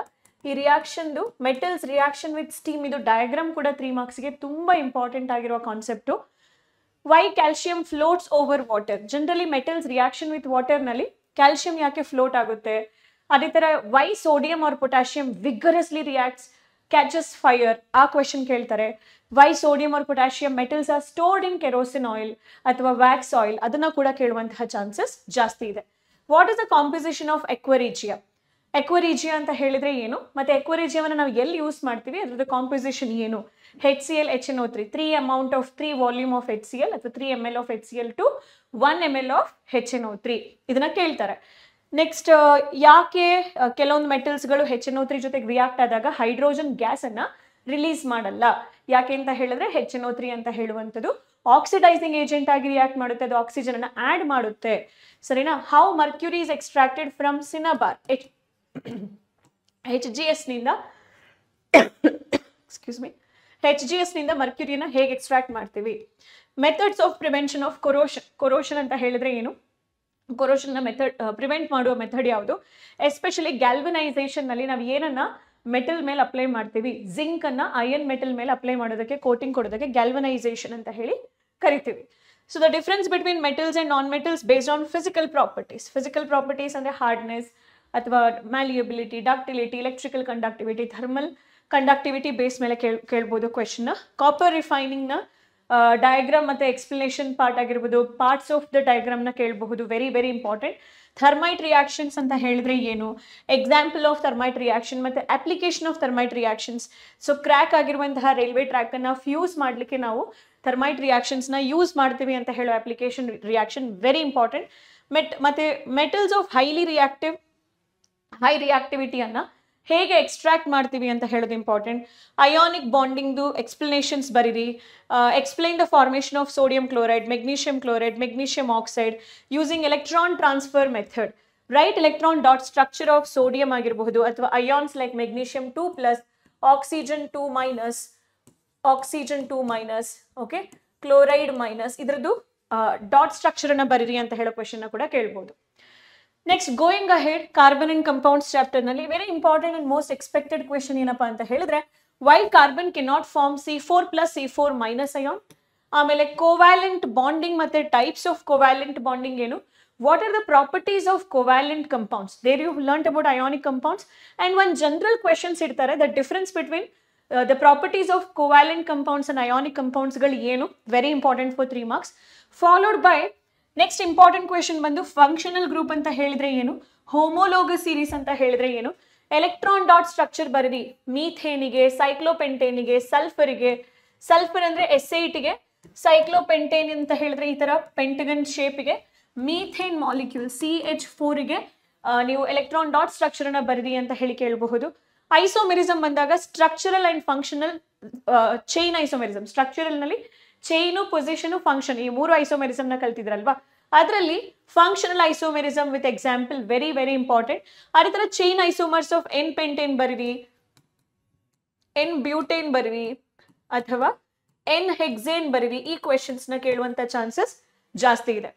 ಈ ರಿಯಾಕ್ಷನ್ದು ಮೆಟಲ್ಸ್ ರಿಯಾಕ್ಷನ್ ವಿತ್ ಸ್ಟೀಮ್ ಇದು ಡಯಾಗ್ರಾಮ್ ಕೂಡ 3 ಮಾರ್ಕ್ಸ್ಗೆ ತುಂಬಾ ಇಂಪಾರ್ಟೆಂಟ್ ಆಗಿರುವ concept. Why calcium floats over water. Generally metals reaction with ವಾಟರ್ನಲ್ಲಿ ಕ್ಯಾಲ್ಸಿಯಂ ಯಾಕೆ ಫ್ಲೋಟ್ ಆಗುತ್ತೆ? ಅದೇ ಥರ why sodium or potassium vigorously reacts catches fire, ಆ ಕ್ವೆಶನ್ ಕೇಳ್ತಾರೆ. Why sodium or potassium metals are stored in kerosene oil ಅಥವಾ ವ್ಯಾಕ್ಸ್ ಆಯಿಲ್, ಅದನ್ನ ಕೂಡ ಕೇಳುವಂತಹ ಚಾನ್ಸಸ್ ಜಾಸ್ತಿ ಇದೆ. What is the composition of ಎಕ್ವರಿಜಿಯಾ? ಎಕ್ವರಿಜಿಯಾ ಅಂತ ಹೇಳಿದ್ರೆ ಏನು, ಮತ್ತೆ ಎಕ್ವರಿಜಿಯಾವನ್ನು ನಾವು ಎಲ್ಲಿ ಯೂಸ್ ಮಾಡ್ತೀವಿ, ಅದ್ರದ್ದು ಕಾಂಪಿಸಿಷನ್ ಏನು? HCl HNO3, 3 volume of HCl ಅಥವಾ 3 ml of HCl to 1 ml of HNO3, ಇದನ್ನ ಕೇಳ್ತಾರೆ. ನೆಕ್ಸ್ಟ್, ಯಾಕೆ ಕೆಲವೊಂದು ಮೆಟಲ್ಸ್ಗಳು HNO3 ಜೊತೆಗೆ ರಿಯಾಕ್ಟ್ ಆದಾಗ ಹೈಡ್ರೋಜನ್ ಗ್ಯಾಸ್ ಅನ್ನ ರಿಲೀಸ್ ಮಾಡಲ್ಲ? ಯಾಕೆ ಅಂತ ಹೇಳಿದ್ರೆ HNO3 ಅಂತ ಹೇಳುವಂಥದ್ದು ಆಕ್ಸಿಡೈಸಿಂಗ್ ಏಜೆಂಟ್ ಆಗಿ ರಿಯಾಕ್ಟ್ ಮಾಡುತ್ತೆ, ಅದು ಆಕ್ಸಿಜನ್ ಅನ್ನ ಆಡ್ ಮಾಡುತ್ತೆ, ಸರಿನಾ? How mercury is extracted from ಸಿನಬಾರ್? HGS ನಿಂದ ಎಕ್ಸ್ಕ್ಯೂಸ್ ಮಿ HGS ನಿಂದ ಮರ್ಕ್ಯೂರಿಯನ್ನ ಹೇಗೆ ಎಕ್ಸ್ಟ್ರಾಕ್ಟ್ ಮಾಡ್ತೀವಿ? Methods of prevention of corrosion. Corrosion ಅಂತ ಹೇಳಿದ್ರೆ ಏನು? ಕೊರೋಷನ್ನ ಪ್ರಿವೆಂಟ್ ಮಾಡುವ ಮೆಥಡ್ ಯಾವುದು? ಎಸ್ಪೆಷಲಿ ಗ್ಯಾಲ್ವನೈಸೇಷನ್ ನಲ್ಲಿ ನಾವು ಏನನ್ನ ಮೆಟಲ್ ಮೇಲೆ ಅಪ್ಲೈ ಮಾಡ್ತೀವಿ, ಜಿಂಕ್ ಅನ್ನ ಅಯನ್ ಮೆಟಲ್ ಮೇಲೆ ಅಪ್ಲೈ ಮಾಡೋದಕ್ಕೆ, ಕೋಟಿಂಗ್ ಕೊಡೋದಕ್ಕೆ ಗ್ಯಾಲ್ವನೈಸೇಷನ್ ಅಂತ ಹೇಳಿ ಕರಿತೀವಿ. So the difference between metals and non metals based on physical properties. Physical properties ಅಂದ್ರೆ ಹಾರ್ಡ್ನೆಸ್ ಅಥವಾ malleability, ductility, electrical conductivity, thermal conductivity base ಮೇಲೆ ಕೇಳ್ಬೋದು ಕ್ವೆಶನ್. ಕಾಪರ್ ರಿಫೈನಿಂಗ್ ನ ಡಯಾಗ್ರಾಮ್ ಮತ್ತೆ ಎಕ್ಸ್ಪ್ಲನೇಷನ್ ಪಾರ್ಟ್ ಆಗಿರ್ಬೋದು, ಪಾರ್ಟ್ಸ್ ಆಫ್ ದ ಡಯಾಗ್ರಾಮ್ ನ ಕೇಳಬಹುದು, very very important. Thermite reactions ಅಂತ ಹೇಳಿದ್ರೆ ಏನು, ಎಕ್ಸಾಂಪಲ್ ಆಫ್ ಥರ್ಮೈಟ್ ರಿಯಾಕ್ಷನ್ ಮತ್ತೆ application of thermite reactions. So crack ಆಗಿರುವಂತಹ ರೈಲ್ವೆ ಟ್ರ್ಯಾಕ್ ಅನ್ನ ಫ್ಯೂಸ್ ಮಾಡ್ಲಿಕ್ಕೆ ನಾವು ಥರ್ಮೈಟ್ ರಿಯಾಕ್ಷನ್ಸ್ ನ ಯೂಸ್ ಮಾಡ್ತೀವಿ ಅಂತ ಹೇಳೋ ಅಪ್ಲಿಕೇಶನ್ ರಿಯಾಕ್ಷನ್ ವೆರಿ ಇಂಪಾರ್ಟೆಂಟ್. ಮತ್ತೆ ಮೆಟಲ್ಸ್ ಆಫ್ ಹೈ ರಿಯಾಕ್ಟಿವಿಟಿಯನ್ನ ಹೇಗೆ ಎಕ್ಸ್ಟ್ರಾಕ್ಟ್ ಮಾಡ್ತೀವಿ ಅಂತ ಹೇಳೋದು ಇಂಪಾರ್ಟೆಂಟ್. ಅಯಾನಿಕ್ ಬಾಂಡಿಂಗ್ದು ಎಕ್ಸ್ಪ್ಲನೇಷನ್ಸ್ ಬರೀರಿ. Explain the formation of sodium chloride, magnesium oxide using electron transfer method. Write electron dot structure of sodium ಆಗಿರಬಹುದು ಅಥವಾ ions like magnesium 2+, oxygen 2-, okay, chloride minus, ಇದ್ರದ್ದು ಡಾಟ್ ಸ್ಟ್ರಕ್ಚರ್ ಅನ್ನ ಬರೀರಿ ಅಂತ ಹೇಳೋ ಕ್ವೆಶನ್ ಕೂಡ ಕೇಳ್ಬೋದು. Next, going ahead, carbon and compounds chapter ನಲ್ಲಿ very important and most expected question ಏನಪ್ಪಾ ಅಂತ ಹೇಳಿದ್ರೆ, why carbon can not form C4+C4- ion. ಆಮೇಲೆ ಕೋವ್ಯಾಲೆಂಟ್ ಬಾಂಡಿಂಗ್ ಮತ್ತೆ ಟೈಪ್ಸ್ ಆಫ್ ಕೋವ್ಯಾಲೆಂಟ್ ಬಾಂಡಿಂಗ್ ಏನು, what are the properties of covalent compounds, there you learned about ionic compounds. And one general questions ಇಡ್ತಾರೆ, the difference between the properties of covalent compounds and ionic compounds ಗಳು ಏನು, very important for 3 marks. Followed by next important question ಬಂದು ಫಂಕ್ಷನಲ್ ಗ್ರೂಪ್ ಅಂತ ಹೇಳಿದ್ರೆ ಏನು, ಹೋಮೋಲೋಗಸ್ ಸೀರೀಸ್ ಅಂತ ಹೇಳಿದ್ರೆ ಏನು, ಎಲೆಕ್ಟ್ರಾನ್ ಡಾಟ್ ಸ್ಟ್ರಕ್ಚರ್ ಬರೀರಿ. ಮೀಥೇನಿಗೆ, ಸೈಕ್ಲೋಪೆಂಟೇನಿಗೆ, ಸಲ್ಫರ್ ಅಂದ್ರೆ SAITಗೆ, ಸೈಕ್ಲೋಪೆಂಟೇನ್ ಅಂತ ಹೇಳಿದ್ರೆ ಈ ತರ ಪೆಂಟಗನ್ ಶೇಪ್ಗೆ, ಮೀಥೇನ್ ಮಾಲಿಕ್ಯೂಲ್ CH4ಗೆ ನೀವು ಎಲೆಕ್ಟ್ರಾನ್ ಡಾಟ್ ಸ್ಟ್ರಕ್ಚರ್ ಅನ್ನ ಬರೀರಿ ಅಂತ ಹೇಳಿ ಕೇಳಬಹುದು. ಐಸೋಮೆರಿಸಮ್ ಬಂದಾಗ structural and functional chain isomerism, structural ನಲ್ಲಿ ಚೈನು, ಪೊಸಿಷನ್, ಫಂಕ್ಷನ್, ಈ 3 ಐಸೋಮೆರಿಸಮ್ ನ ಕಲ್ತಿದ್ರಲ್ವಾ, ಅದರಲ್ಲಿ functional isomerism with example very very important. ಅದೇ ತರ chain isomers of N pentane ಬರೀರಿ, N ಬ್ಯೂಟೇನ್ ಬರೀರಿ ಅಥವಾ N ಹೆಕ್ಸೇನ್ ಬರೀರಿ. ಈ ಕ್ವೆಶನ್ಸ್ ನ ಕೇಳುವಂತ ಚಾನ್ಸಸ್ ಜಾಸ್ತಿ ಇದೆ.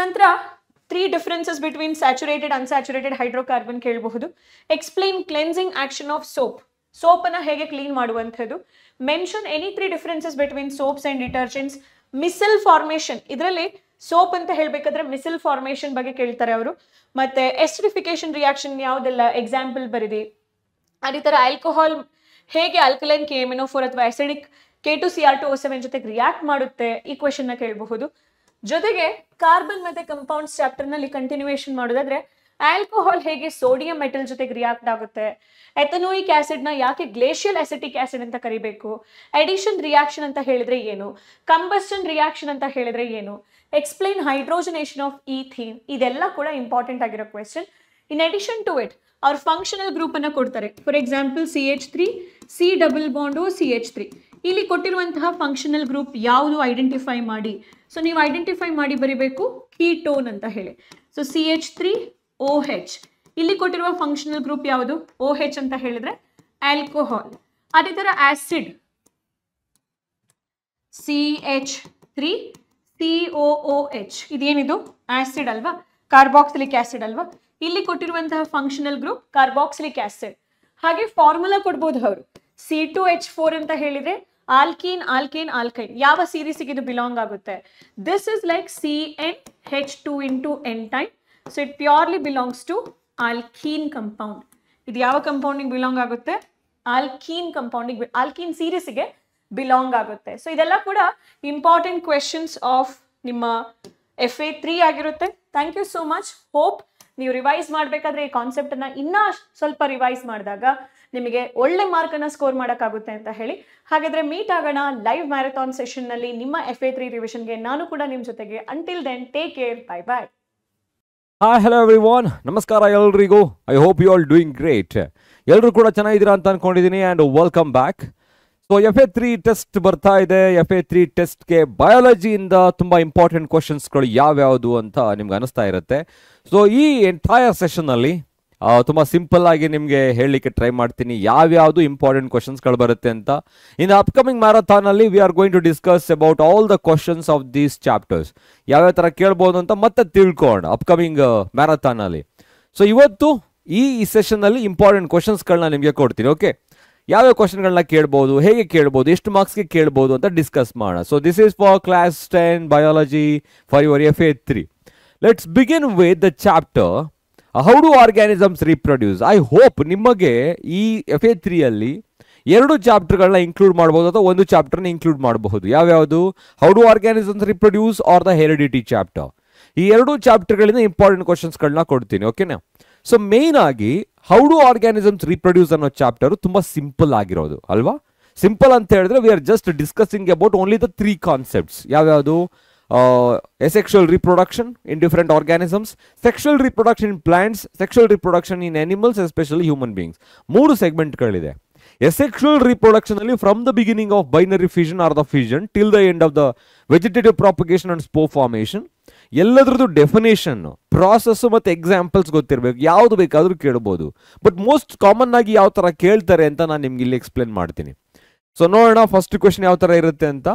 ನಂತರ 3 differences between saturated unsaturated hydrocarbon ಕೇಳಬಹುದು. Explain cleansing action of soap ಅನ್ನ ಹೇಗೆ ಕ್ಲೀನ್ ಮಾಡುವಂಥದ್ದು. Mention any 3 differences between soaps and detergents. Missile formation, ಇದರಲ್ಲಿ ಸೋಪ್ ಅಂತ ಹೇಳ್ಬೇಕಾದ್ರೆ ಮಿಸಲ್ ಫಾರ್ಮೇಷನ್ ಬಗ್ಗೆ ಕೇಳ್ತಾರೆ ಅವರು. ಮತ್ತೆ ಎಸ್ಟರಿಫಿಕೇಶನ್ ರಿಯಾಕ್ಷನ್ ಯಾವುದೆಲ್ಲ ಎಕ್ಸಾಂಪಲ್ ಬರೀರಿ. ಅದೇ ತರ ಆಲ್ಕೋಹಾಲ್ ಹೇಗೆ ಆಲ್ಕಲೈನ್ KMnO4 ಅಥವಾ ಅಸಿಡಿಕ್ K2Cr2O7 ಜೊತೆಗೆ ರಿಯಾಕ್ಟ್ ಮಾಡುತ್ತೆ, ಈ ಕ್ವೆಶನ್ ನ ಕೇಳಬಹುದು. ಜೊತೆಗೆ ಕಾರ್ಬನ್ ಮತ್ತೆ ಕಂಪೌಂಡ್ಸ್ ಚಾಪ್ಟರ್ ನಲ್ಲಿ ಕಂಟಿನ್ಯೂಯೇಷನ್ ಮಾಡೋದಾದ್ರೆ, ಆಲ್ಕೋಹಾಲ್ ಹೇಗೆ ಸೋಡಿಯಂ ಮೆಟಲ್ ಜೊತೆಗೆ ರಿಯಾಕ್ಟ್ ಆಗುತ್ತೆ, ಎಥನೋಯಿಕ್ ಆಸಿಡ್ ನ ಯಾಕೆ ಗ್ಲೇಷಿಯಲ್ ಅಸಿಟಿಕ್ ಆಸಿಡ್ ಅಂತ ಕರಿಬೇಕು, ಅಡಿಷನ್ ರಿಯಾಕ್ಷನ್ ಅಂತ ಹೇಳಿದ್ರೆ ಏನು, ಕಂಬಸ್ಟನ್ ರಿಯಾಕ್ಷನ್ ಅಂತ ಹೇಳಿದ್ರೆ ಏನು, ಎಕ್ಸ್ಪ್ಲೈನ್ ಹೈಡ್ರೋಜನೇಷನ್ ಆಫ್ ಈಥೀನ್, ಇದೆಲ್ಲ ಕೂಡ ಇಂಪಾರ್ಟೆಂಟ್ ಆಗಿರೋ question. In addition to it ಅವ್ರ ಫಂಕ್ಷನಲ್ ಗ್ರೂಪ್ ಅನ್ನ ಕೊಡ್ತಾರೆ. ಫಾರ್ ಎಕ್ಸಾಂಪಲ್ CH3 C+CH3, ಇಲ್ಲಿ ಕೊಟ್ಟಿರುವಂತಹ ಫಂಕ್ಷನಲ್ ಗ್ರೂಪ್ ಯಾವುದು ಐಡೆಂಟಿಫೈ ಮಾಡಿ. ಸೊ ನೀವು ಐಡೆಂಟಿಫೈ ಮಾಡಿ ಬರಿಬೇಕು ಕೀಟೋನ್ ಅಂತ ಹೇಳಿ. ಸೊ CH3OH, ಇಲ್ಲಿ ಕೊಟ್ಟಿರುವ ಫಂಕ್ಷನಲ್ ಗ್ರೂಪ್ ಯಾವುದು, OH ಅಂತ ಹೇಳಿದ್ರೆ ಆಲ್ಕೋಹಾಲ್. ಅದೇ ತರ ಆಸಿಡ್ CH3COOH, ಇದೇನಿದು ಆಸಿಡ್ ಅಲ್ವಾ, ಕಾರ್ಬಾಕ್ಸಿಲಿಕ್ ಆಸಿಡ್ ಅಲ್ವಾ. ಇಲ್ಲಿ ಕೊಟ್ಟಿರುವಂತಹ ಫಂಕ್ಷನಲ್ ಗ್ರೂಪ್ ಕಾರ್ಬಾಕ್ಸಿಲಿಕ್ ಆಸಿಡ್. ಹಾಗೆ ಫಾರ್ಮುಲಾ ಕೊಡ್ಬೋದು ಅವರು, C2H4 ಅಂತ ಹೇಳಿದ್ರೆ ಆಲ್ಕೀನ್ ಆಲ್ಕೈನ್ ಆಲ್ಕೈನ್, ಯಾವ ಸೀರೀಸ್ಗೆ ಇದು ಬಿಲಾಂಗ್ ಆಗುತ್ತೆ. This is like CnH2 into N time, so it purely belongs to alkene compound. ಇದು ಯಾವ ಕಂಪೌಂಡಿಗೆ ಬಿಲಾಂಗ್ ಆಗುತ್ತೆ, ಆಲ್ಕೀನ್ ಕಂಪೌಂಡಿಗೆ, ಆಲ್ಕೀನ್ ಸೀರೀಸ್ಗೆ ಬಿಲಾಂಗ್ ಆಗುತ್ತೆ. ಸೊ ಇದೆಲ್ಲ ಕೂಡ ಇಂಪಾರ್ಟೆಂಟ್ ಕ್ವೆಶನ್ಸ್ ಆಫ್ ನಿಮ್ಮ FA3 ಆಗಿರುತ್ತೆ. Thank you so much. Hope ನೀವು ರಿವೈಸ್ ಮಾಡಬೇಕಾದ್ರೆ ಈ ಕಾನ್ಸೆಪ್ಟನ್ನು ಇನ್ನೂ ಸ್ವಲ್ಪ ರಿವೈಸ್ ಮಾಡಿದಾಗ ನಿಮಗೆ ಒಳ್ಳೆ ಮಾರ್ಕನ್ನು ಸ್ಕೋರ್ ಮಾಡೋಕ್ಕಾಗುತ್ತೆ ಅಂತ ಹೇಳಿ, ಹಾಗಾದರೆ ಮೀಟ್ ಆಗೋಣ ಲೈವ್ ಮ್ಯಾರಥಾನ್ ಸೆಷನ್ನಲ್ಲಿ ನಿಮ್ಮ FA3 ರಿವಿಷನ್ಗೆ. ನಾನು ಕೂಡ ನಿಮ್ಮ ಜೊತೆಗೆ. Until then take care, bye bye. Hi hello everyone, ನಮಸ್ಕಾರ ಎಲ್ರಿಗೂ. I hope you all doing great. ಎಲ್ಲರೂ ಕೂಡ ಚೆನ್ನಾಗಿದ್ದೀರಾ ಅಂತ ಅನ್ಕೊಂಡಿದ್ದೀನಿ and welcome back. So FA3 test ಬರ್ತಾ ಇದೆ. FA3 ಟೆಸ್ಟ್ಗೆ ಬಯಾಲಜಿಯಿಂದ ತುಂಬ ಇಂಪಾರ್ಟೆಂಟ್ ಕ್ವಶನ್ಸ್ಗಳು ಯಾವ್ಯಾವುದು ಅಂತ ನಿಮ್ಗೆ ಅನಿಸ್ತಾ ಇರುತ್ತೆ. ಸೊ ಈ ಎಂಟೈರ್ ಸೆಷನ್ನಲ್ಲಿ ತುಂಬ ಸಿಂಪಲ್ ಆಗಿ ನಿಮಗೆ ಹೇಳಲಿಕ್ಕೆ ಟ್ರೈ ಮಾಡ್ತೀನಿ ಯಾವ್ಯಾವುದು ಇಂಪಾರ್ಟೆಂಟ್ ಕ್ವಶನ್ಸ್ಗಳು ಬರುತ್ತೆ ಅಂತ. ಇನ್ ದ ಅಪ್ಕಮಿಂಗ್ ಮ್ಯಾರಥಾನಲ್ಲಿ we are going to discuss about all the questions of these chapters, ಯಾವ್ಯಾವ ಥರ ಕೇಳ್ಬೋದು ಅಂತ ಮತ್ತೆ ತಿಳ್ಕೊಂಡು ಅಪ್ಕಮಿಂಗ್ ಮ್ಯಾರಥಾನಲ್ಲಿ. ಸೊ ಇವತ್ತು ಈ ಸೆಷನ್ನಲ್ಲಿ ಇಂಪಾರ್ಟೆಂಟ್ ಕ್ವಶನ್ಸ್ಗಳನ್ನ ನಿಮಗೆ ಕೊಡ್ತೀನಿ. ಓಕೆ, ಯಾವ್ಯಾವ ಕ್ವಶನ್ಗಳನ್ನ ಕೇಳ್ಬೋದು, ಹೇಗೆ ಕೇಳ್ಬೋದು, ಎಷ್ಟು ಮಾರ್ಕ್ಸ್ಗೆ ಕೇಳ್ಬೋದು ಅಂತ ಡಿಸ್ಕಸ್ ಮಾಡೋಣ. So this is for class 10 biology for your FA3. Let's begin with the chapter how do organisms reproduce. I hope ನಿಮಗೆ ಈ FA3ಯಲ್ಲಿ 2 ಚಾಪ್ಟರ್ಗಳನ್ನ ಇನ್ಕ್ಲೂಡ್ ಮಾಡ್ಬೋದು ಅಥವಾ ಒಂದು ಚಾಪ್ಟರ್ನ ಇನ್ಕ್ಲೂಡ್ ಮಾಡಬಹುದು. ಯಾವ್ಯಾವುದು? How do organisms reproduce or the heredity chapter. ಈ 2 ಚಾಪ್ಟರ್ಗಳಿಂದ ಇಂಪಾರ್ಟೆಂಟ್ ಕ್ವಶನ್ಸ್ಗಳನ್ನ ಕೊಡ್ತೀನಿ. ಓಕೆನಾ? ಸೊ ಮೇನ್ ಆಗಿ ಹೌ ಡು ಆರ್ಗ್ಯಾನಿಸಮ್ಸ್ ರೀಪ್ರೊಡ್ಯೂಸ್ ಅನ್ನೋ ಚಾಪ್ಟರ್ ತುಂಬ ಸಿಂಪಲ್ ಆಗಿರೋದು ಅಲ್ವಾ. ಸಿಂಪಲ್ ಅಂತ ಹೇಳಿದ್ರೆ we are just discussing about only the 3 concepts. ಯಾವ್ಯಾವುದು? asexual reproduction in different organisms, sexual reproduction in plants, sexual reproduction in animals, especially human beings. 3 ಸೆಗ್ಮೆಂಟ್ಗಳಿದೆ. asexual reproduction ಅಲ್ಲಿ from the beginning of binary fission or the fission till the end of the vegetative propagation and spore formation, ಎಲ್ಲದ್ರದ್ದು ಡೆಫಿನೇಷನ್, ಪ್ರಾಸೆಸ್ ಮತ್ತು ಎಕ್ಸಾಂಪಲ್ಸ್ ಗೊತ್ತಿರಬೇಕು. ಯಾವುದು ಬೇಕಾದರೂ ಕೇಳ್ಬೋದು. ಬಟ್ ಮೋಸ್ಟ್ ಕಾಮನ್ ಆಗಿ ಯಾವ ಥರ ಕೇಳ್ತಾರೆ ಅಂತ ನಾನು ನಿಮ್ಗೆ ಇಲ್ಲಿ ಎಕ್ಸ್ಪ್ಲೇನ್ ಮಾಡ್ತೀನಿ. ಸೊ ನೋಡೋಣ ಫಸ್ಟ್ ಕ್ವೆಶನ್ ಯಾವ ಥರ ಇರುತ್ತೆ ಅಂತ.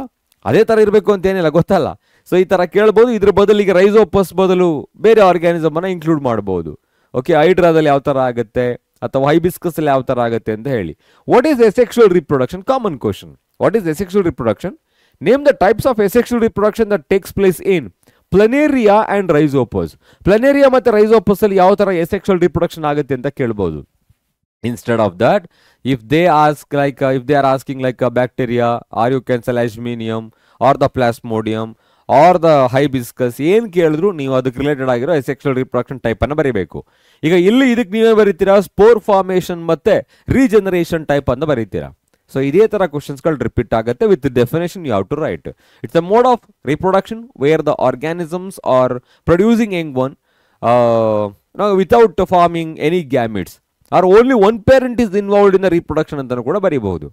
ಅದೇ ಥರ ಇರಬೇಕು ಅಂತ ಏನಿಲ್ಲ, ಗೊತ್ತಲ್ಲ. ಸೊ ಈ ಥರ ಕೇಳ್ಬೋದು. ಇದ್ರ ಬದಲಿಗೆ ರೈಸೋಪಸ್ ಬದಲು ಬೇರೆ ಆರ್ಗ್ಯಾನಿಸಮನ್ನು ಇನ್ಕ್ಲೂಡ್ ಮಾಡ್ಬೋದು. ಓಕೆ, ಹೈಡ್ರಾದಲ್ಲಿ ಯಾವ ಥರ ಆಗುತ್ತೆ ಅಥವಾ ಹೈಬಿಸ್ಕಸ್ ಅಲ್ಲಿ ಯಾವ ಥರ ಆಗುತ್ತೆ ಅಂತ ಹೇಳಿ. What is asexual reproduction? Common question. What is asexual reproduction? Name the types of asexual reproduction that takes place in planaria and rhizopus. Planaria ಮತ್ತು ರೈಸೋಪಸ್ ಅಲ್ಲಿ ಯಾವ ಥರ asexual reproduction ಆಗುತ್ತೆ ಅಂತ ಕೇಳ್ಬೋದು. Instead of that, if they are asking like a bacteria, or you can say Leishmanium or the Plasmodium or the hibiscus, ಏನು ಕೇಳಿದ್ರು ನೀವು ಅದಕ್ಕೆ ರಿಲೇಟೆಡ್ ಆಗಿರೋ asexual reproduction ಟೈಪ್ ಅನ್ನು ಬರೀಬೇಕು. ಈಗ ಇಲ್ಲಿ ಇದಕ್ಕೆ ನೀವೇ ಬರೀತೀರಾ ಸ್ಪೋರ್ ಫಾರ್ಮೇಷನ್ ಮತ್ತೆ ರೀಜನರೇಷನ್ ಟೈಪ್ ಅಂತ ಬರೀತೀರಾ. ಸೊ ಇದೇ ಥರ ಕ್ವಶನ್ಸ್ಗಳು ರಿಪೀಟ್ ಆಗುತ್ತೆ. With definition you have to write. It's a mode of reproduction where the organisms are producing young one without forming any gametes or only one parent is involved in the reproduction ಅಂತ ಕೂಡ ಬರೀಬಹುದು.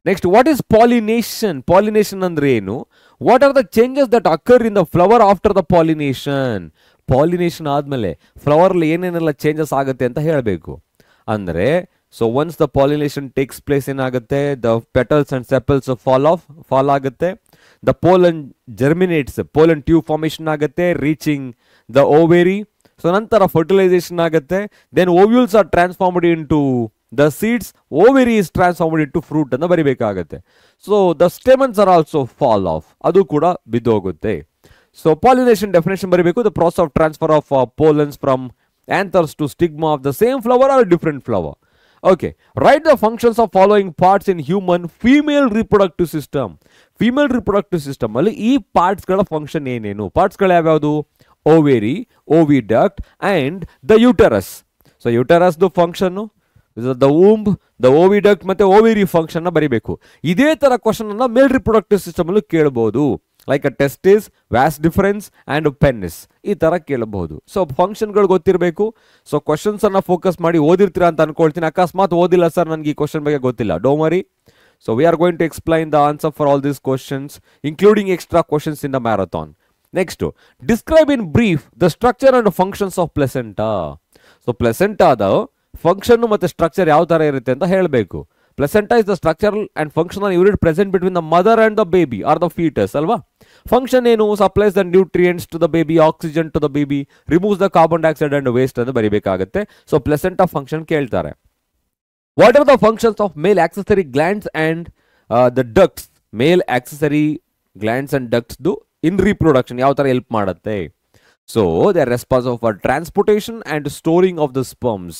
Next, what is pollination? Pollination ಅಂದ್ರೆ ಏನು? What are the changes that occur in the flower after the pollination? Pollination ಆದಮೇಲೆ ಫ್ಲವರ್ಲಿ ಏನೇನೆಲ್ಲ ಚೇಂಜಸ್ ಆಗುತ್ತೆ ಅಂತ ಹೇಳಬೇಕು. ಅಂದರೆ so once the pollination takes place ಏನಾಗುತ್ತೆ, the petals and sepals fall ಆಗುತ್ತೆ, the pollen germinates, pollen tube formation ಆಗುತ್ತೆ, ರೀಚಿಂಗ್ ದ ಓವೇರಿ. ಸೊ ನಂತರ ಫರ್ಟಿಲೈಸೇಷನ್ ಆಗುತ್ತೆ. Then ovules are transformed in to the seeds, ovary is transformed in to fruit ಅಂತ ಬರಿಬೇಕಾಗುತ್ತೆ. So the stamens are also fall off, ಅದು ಕೂಡ ಬಿದ್ದೋಗುತ್ತೆ. ಸೊ ಪಾಲಿನೇಷನ್ ಡೆಫಿನೇಷನ್ ಬರೀಬೇಕು. The process of transfer of pollens from anthers to stigma of the same flower or different flower. Okay, write the functions of following parts in human female reproductive system. Female reproductive system ಅಲ್ಲಿ ಈ ಪಾರ್ಟ್ಸ್ಗಳ ಫಂಕ್ಷನ್ ಏನೇನು? ಪಾರ್ಟ್ಸ್ಗಳು ಯಾವ್ಯಾವುದು? Ovary, oviduct and the uterus. So ಯುಟರಸ್ದು ಫಂಕ್ಷನ್ನು, ದ ವೂಂಬ್, ದ ಓವಿಡಕ್ಟ್ ಮತ್ತು ಓವೇರಿ ಫಂಕ್ಷನ್ನ ಬರೀಬೇಕು. ಇದೇ ಥರ ಕ್ವಶನ್ ಅನ್ನ ಮೇಲ್ ರಿಪ್ರೊಡಕ್ಟಿವ್ ಸಿಸ್ಟಮ್ ಅಲ್ಲೂ ಕೇಳ್ಬೋದು. Like a testis, vas deferens and penis, ಈ ಥರ ಕೇಳಬಹುದು. ಸೊ ಫಂಕ್ಷನ್ಗಳು ಗೊತ್ತಿರಬೇಕು. ಸೊ ಕ್ವಶನ್ಸ್ ಅನ್ನ ಫೋಕಸ್ ಮಾಡಿ ಓದಿರ್ತೀರಾ ಅಂತ ಅನ್ಕೊಳ್ತೀನಿ. ಅಕಸ್ಮಾತ್ ಓದಿಲ್ಲ ಸರ್ ನನಗೆ ಈ ಕ್ವಶನ್ ಬಗ್ಗೆ ಗೊತ್ತಿಲ್ಲ, don't worry. So we are going to explain the answer for all these questions including extra questions in the marathon. Next, describe in brief the structure and functions of placenta. So ಪ್ಲೆಸೆಂಟಾದ ಫಂಕ್ಷನ್ ಮತ್ತು ಸ್ಟ್ರಕ್ಚರ್ ಯಾವ ಥರ ಇರುತ್ತೆ ಅಂತ ಹೇಳಬೇಕು. Placenta is the structural and functional unit present between the mother and the baby or the foetus ಅಲ್ವಾ. ಫಂಕ್ಷನ್ ಏನು? Supplies the nutrients to the baby, oxygen to the baby, removes the carbon dioxide and waste ಅಂತ ಬರೀಬೇಕಾಗುತ್ತೆ. ಸೊ ಪ್ಲೆಸೆಂಟಾ ಫಂಕ್ಷನ್ ಕೇಳ್ತಾರೆ. What are the functions of male accessory glands and the ducts? Male accessory glands and ಡಕ್ಟ್ಸ್ದು ಇನ್ ರೀಪ್ರೊಡಕ್ಷನ್ ಯಾವ ಥರ ಹೆಲ್ಪ್ ಮಾಡುತ್ತೆ? So they are responsible for transportation and storing of the sperms.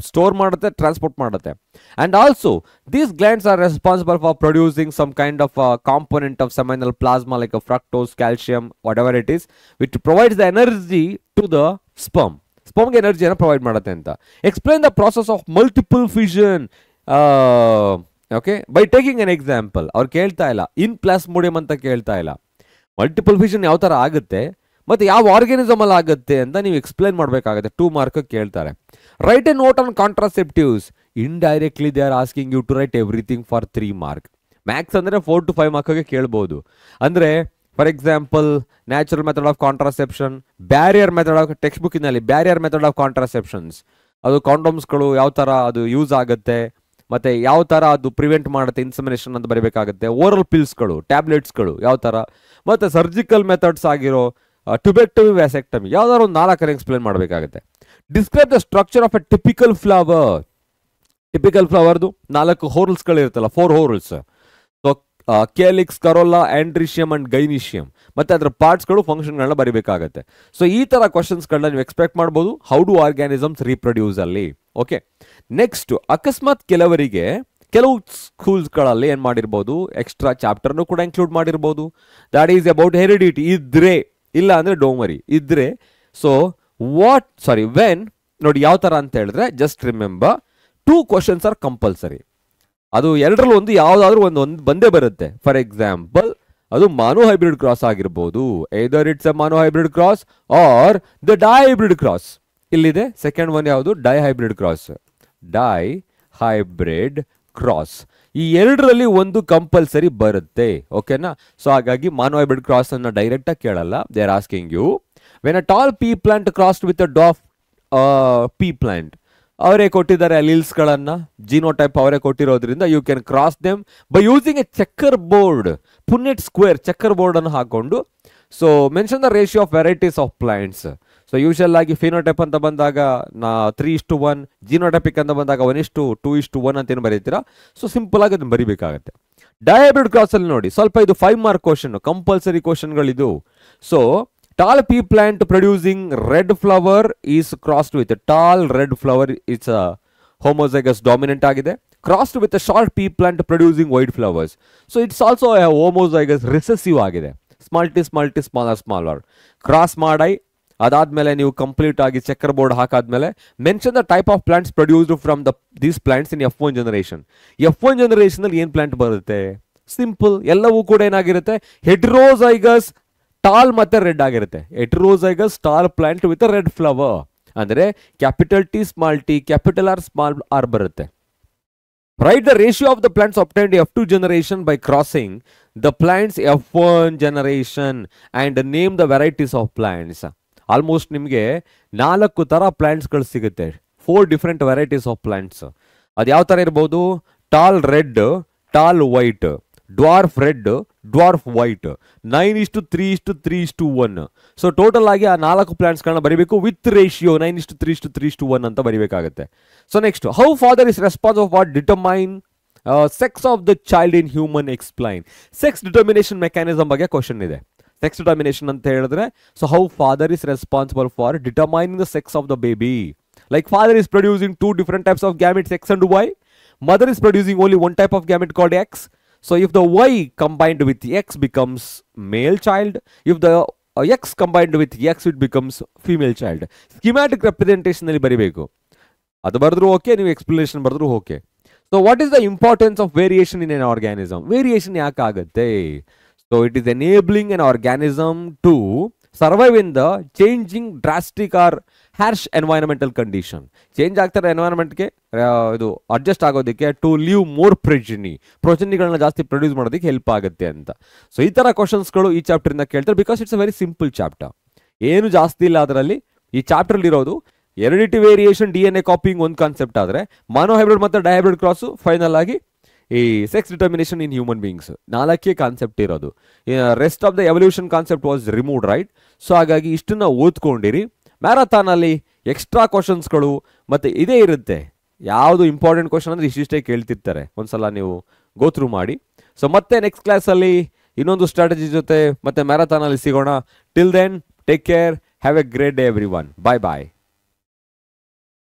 Store ಮಾಡುತ್ತೆ, ಟ್ರಾನ್ಸ್ಪೋರ್ಟ್ ಮಾಡುತ್ತೆ. And also these glands are responsible for producing some kind of component of seminal plasma like fructose, calcium, whatever it is, which provides the energy to the ಸ್ಪರ್ಮ್ಗೆ ಎನರ್ಜಿಯನ್ನು ಪ್ರೊವೈಡ್ ಮಾಡುತ್ತೆ ಅಂತ. Explain the process of multiple fission okay by taking an example. ಅವ್ರು ಕೇಳ್ತಾ ಇಲ್ಲ ಇನ್ ಪ್ಲಾಸ್ಮೋಡಿಯಂ ಅಂತ ಕೇಳ್ತಾ ಇಲ್ಲ, ಮಲ್ಟಿಪಲ್ ಫಿಷನ್ ಯಾವ ಥರ ಆಗುತ್ತೆ ಮತ್ತು ಯಾವ ಆರ್ಗ್ಯಾನಿಸಮ್ ಅಲ್ಲಿ ಆಗುತ್ತೆ ಅಂತ ನೀವು ಎಕ್ಸ್ಪ್ಲೈನ್ ಮಾಡಬೇಕಾಗುತ್ತೆ. 2 ಮಾರ್ಕ್ ಕೇಳ್ತಾರೆ. Write a note on contraceptives. Indirectly they are asking you to write everything for 3 mark. Max ಅಂದರೆ 4 to 5 ಮಾರ್ಕ್ಗೆ ಕೇಳ್ಬೋದು. ಅಂದರೆ for example natural method of contraception, barrier method of text ಬುಕ್ಕಿನಲ್ಲಿ ಬ್ಯಾರಿಯರ್ ಮೆಥಡ್ ಆಫ್ ಕಾಂಟ್ರಾಸೆಪ್ಷನ್ಸ್, ಅದು ಕಾಂಡೋಮ್ಸ್ಗಳು ಯಾವ ಥರ ಅದು ಯೂಸ್ ಆಗುತ್ತೆ ಮತ್ತು ಯಾವ ಥರ ಅದು ಪ್ರಿವೆಂಟ್ ಮಾಡುತ್ತೆ ಇನ್ಸಮಿನೇಷನ್ ಅಂತ ಬರೀಬೇಕಾಗುತ್ತೆ. ಓರಲ್ ಪಿಲ್ಸ್ಗಳು, ಟ್ಯಾಬ್ಲೆಟ್ಸ್ಗಳು ಯಾವ ಥರ, ಮತ್ತು ಸರ್ಜಿಕಲ್ ಮೆಥಡ್ಸ್ ಆಗಿರೋ ಟ್ಯುಬೆಕ್ಟಮಿ, ವ್ಯಾಸೆಕ್ಟಮಿ, ಯಾವ್ದಾದ್ರು ಒಂದು 4 ಎಕ್ಸ್ಪ್ಲೇನ್ ಮಾಡಬೇಕಾಗುತ್ತೆ. Describe the structure of a typical flower. Typical ಫ್ಲವರ್ದು 4 ಹೋರ್ಲ್ಸ್ಗಳಿರುತ್ತಲ್ಲ, 4 whorls. So calyx, corolla, androecium and gynoecium, ಮತ್ತು ಅದರ ಪಾರ್ಟ್ಸ್ಗಳು, ಫಂಕ್ಷನ್ಗಳನ್ನ ಬರೀಬೇಕಾಗುತ್ತೆ. ಸೊ ಈ ಥರ ಕ್ವಶನ್ಸ್ಗಳನ್ನ ನೀವು ಎಕ್ಸ್ಪೆಕ್ಟ್ ಮಾಡ್ಬೋದು ಹೌ ಡು ಆರ್ಗ್ಯಾನಿಸಮ್ಸ್ ರೀಪ್ರೊಡ್ಯೂಸ್ ಅಲ್ಲಿ. ಓಕೆ, ನೆಕ್ಸ್ಟ್ ಅಕಸ್ಮಾತ್ ಕೆಲವು ಸ್ಕೂಲ್ಸ್ಗಳಲ್ಲಿ ಏನು ಮಾಡಿರ್ಬೋದು, ಎಕ್ಸ್ಟ್ರಾ ಚಾಪ್ಟರ್ನು ಕೂಡ ಇನ್ಕ್ಲೂಡ್ ಮಾಡಿರ್ಬೋದು. That is about heredity. ಇದ್ರೆ, ಇಲ್ಲ ಅಂದರೆ ಡೋಮರಿ ಇದ್ರೆ. ಸೊ ವೆನ್ ನೋಡಿ ಯಾವ ಥರ ಅಂತ ಹೇಳಿದ್ರೆ, just remember 2 questions are compulsory. ಅದು ಎರಡರಲ್ಲಿ ಒಂದು ಯಾವುದಾದ್ರೂ ಒಂದು ಬಂದೇ ಬರುತ್ತೆ. ಫಾರ್ ಎಕ್ಸಾಂಪಲ್ ಅದು ಮಾನೋ ಹೈಬ್ರಿಡ್ ಕ್ರಾಸ್ ಆಗಿರ್ಬೋದು, either it's a monohybrid cross or the dihybrid cross. ಇಲ್ಲಿದೆ ಸೆಕೆಂಡ್ ಒನ್ ಯಾವುದು, dihybrid cross. Dihybrid cross ಈ ಎರಡರಲ್ಲಿ ಒಂದು ಕಂಪಲ್ಸರಿ ಬರುತ್ತೆ. ಓಕೆನಾ? ಸೊ ಹಾಗಾಗಿ ಮಾನೋ ಹೈಬ್ರಿಡ್ ಕ್ರಾಸ್ ಅನ್ನ ಡೈರೆಕ್ಟ್ ಆಗಿ ಕೇಳಲ್ಲ. They are asking you when a tall pea plant crossed with a dwarf pea plant. ಅವರೇ ಕೊಟ್ಟಿದ್ದಾರೆ ಲೀಲ್ಸ್ಗಳನ್ನ, ಜೀನೋಟೈಪ್ ಅವರೇ ಕೊಟ್ಟಿರೋದ್ರಿಂದ you can cross them by using A checker board, Punnett square checker board ಅನ್ನು ಹಾಕೊಂಡು. So mention the ratio of varieties of plants. So usual ಆಗಿ ಫಿನೋಟೈಪ್ ಅಂತ ಬಂದಾಗ 3:1, ಜೀನೋಟೈಪಿಕ್ ಅಂತ ಬಂದಾಗ 1:2:1 ಅಂತ ಏನು ಬರೀತೀರಾ. ಸೊ ಸಿಂಪಲ್ ಆಗಿ ಅದನ್ನು ಬರೀಬೇಕಾಗತ್ತೆ. ಡೈಹೈಬ್ರಿಡ್ ಕ್ರಾಸ್ ಅಲ್ಲಿ ನೋಡಿ ಸ್ವಲ್ಪ ಇದು 5 ಮಾರ್ಕ್ ಕ್ವಶನ್, ಕಂಪಲ್ಸರಿ ಕ್ವಶನ್ಗಳಿದು. So tall pea plant producing red flower is crossed with a tall red flower. It's a homozygous dominant agide, crossed with a short pea plant producing white flowers. So it's also a homozygous recessive agide. smaller cross ಮಾಡಿ ಅದಾದ್ಮೇಲೆ ನೀವು ಕಂಪ್ಲೀಟ್ ಆಗಿ ಚೆಕ್ಕರ್ ಬೋರ್ಡ್ ಹಾಕಾದ್ಮೇಲೆ mention the type of plants produced from these plants in F1 generation. F1 generation ಅಲ್ಲಿ ಏನ್ ಪ್ಲಾಂಟ್ ಬರುತ್ತೆ? ಸಿಂಪಲ್, ಎಲ್ಲವೂ ಕೂಡ ಏನಾಗಿರುತ್ತೆ, ಹೆಟ್ರೋಜೈಗಸ್ ಟಾಲ್ ಮತ್ತೆ ರೆಡ್ ಆಗಿರುತ್ತೆ. Heterozygous tall plant with red flower ಅಂದ್ರೆ capital T small T, capital R small R ಬರುತ್ತೆ. Write the ratio of the plants obtained F2 generation by crossing the plants F1 generation and name the varieties of plants. Almost ನಿಮಗೆ 4 ಥರ ಪ್ಲಾಂಟ್ಸ್ಗಳು ಸಿಗುತ್ತೆ, 4 ಡಿಫ್ರೆಂಟ್ ವೆರೈಟೀಸ್ ಆಫ್ ಪ್ಲಾಂಟ್ಸ್. ಅದು ಯಾವ ಥರ ಇರ್ಬೋದು? Tall red, tall white, dwarf red, dwarf white, 9:3:3:1. So total ಆಗಿ ಆ 4 ಪ್ಲಾಂಟ್ಸ್ಗಳನ್ನ ಬರೀಬೇಕು ವಿತ್ ರೇಷಿಯೋ 9:3:3:1 ಅಂತ ಬರೀಬೇಕಾಗುತ್ತೆ. So next, how father is responsible for determine sex of the child in human. Explain sex determination mechanism ಬಗ್ಗೆ ಕ್ವಶನ್ ಇದೆ. ಸೆಕ್ಸ್ ಡಿಟರ್ಮಿನೇಷನ್ ಅಂತ ಹೇಳಿದ್ರೆ, so how father is responsible for determining the sex of the baby. Like father is producing 2 different types of gametes, X and Y. Mother is producing only 1 type of gamete called X. So if the Y combined with X becomes male child, if the X combined with X it becomes female child. Schematic representation ಅಲ್ಲಿ ಬರಿಬೇಕು. ಅದು ಬರೆದ್ರು ಓಕೆ, ನೀವು ಎಕ್ಸ್ಪ್ಲನೇಷನ್ ಬರೆದ್ರು okay. So what is the importance of variation in an organism? Variation ಯಾಕೆ ಆಗುತ್ತೆ? So it is enabling an organism to survive in the changing drastic or harsh environmental condition. Change ಆಗ್ತಾರೆ ಎನ್ವೈರನ್ಮೆಂಟ್ಗೆ, ಇದು ಅಡ್ಜಸ್ಟ್ ಆಗೋದಕ್ಕೆ, ಟು ಲೀವ್ ಮೋರ್ ಪ್ರೊಜೆನಿಗಳನ್ನ ಜಾಸ್ತಿ ಪ್ರೊಡ್ಯೂಸ್ ಮಾಡೋದಕ್ಕೆ ಹೆಲ್ಪ್ ಆಗುತ್ತೆ ಅಂತ. ಸೊ ಈ ಥರ ಕ್ವಶನ್ಸ್ಗಳು ಈ ಚಾಪ್ಟರಿಂದ ಕೇಳ್ತಾರೆ, because it's a very simple chapter, ಏನು ಜಾಸ್ತಿ ಇಲ್ಲ ಅದರಲ್ಲಿ. ಈ ಚಾಪ್ಟರ್ಲಿ ಇರೋದು ಹೆರಿಡಿಟಿ ವೇರಿಯೇಷನ್, DNA ಕಾಪಿಂಗ್ ಒಂದು ಕಾನ್ಸೆಪ್ಟ್ ಆದರೆ, ಮಾನೋ ಹೈಬ್ರಿಡ್ ಮತ್ತು ಡೈಹೈಬ್ರಿಡ್ ಕ್ರಾಸು, ಫೈನಲ್ ಆಗಿ ಈ sex determination in human beings, 4 concept ಇರೋದು. Rest of the evolution concept was removed, right? So ಹಾಗಾಗಿ ಇಷ್ಟನ್ನ ಓದ್ಕೊಂಡಿರಿ. ಮ್ಯಾರಥಾನಲ್ಲಿ ಎಕ್ಸ್ಟ್ರಾ ಕ್ವಶನ್ಸ್ಗಳು ಮತ್ತು ಇದೇ ಇರುತ್ತೆ. ಯಾವುದು ಇಂಪಾರ್ಟೆಂಟ್ ಕ್ವಶನ್ ಅಂದರೆ ಇಷ್ಟಿಷ್ಟೇ ಕೇಳ್ತಿರ್ತಾರೆ, ಒಂದ್ಸಲ ನೀವು ಗೋ ಥ್ರೂ ಮಾಡಿ. ಸೊ ಮತ್ತೆ ನೆಕ್ಸ್ಟ್ ಕ್ಲಾಸಲ್ಲಿ ಇನ್ನೊಂದು ಸ್ಟ್ರಾಟಜಿ ಜೊತೆ ಮತ್ತೆ ಮ್ಯಾರಥಾನಲ್ಲಿ ಸಿಗೋಣ. Till then take care, have a great day everyone. Bye bye.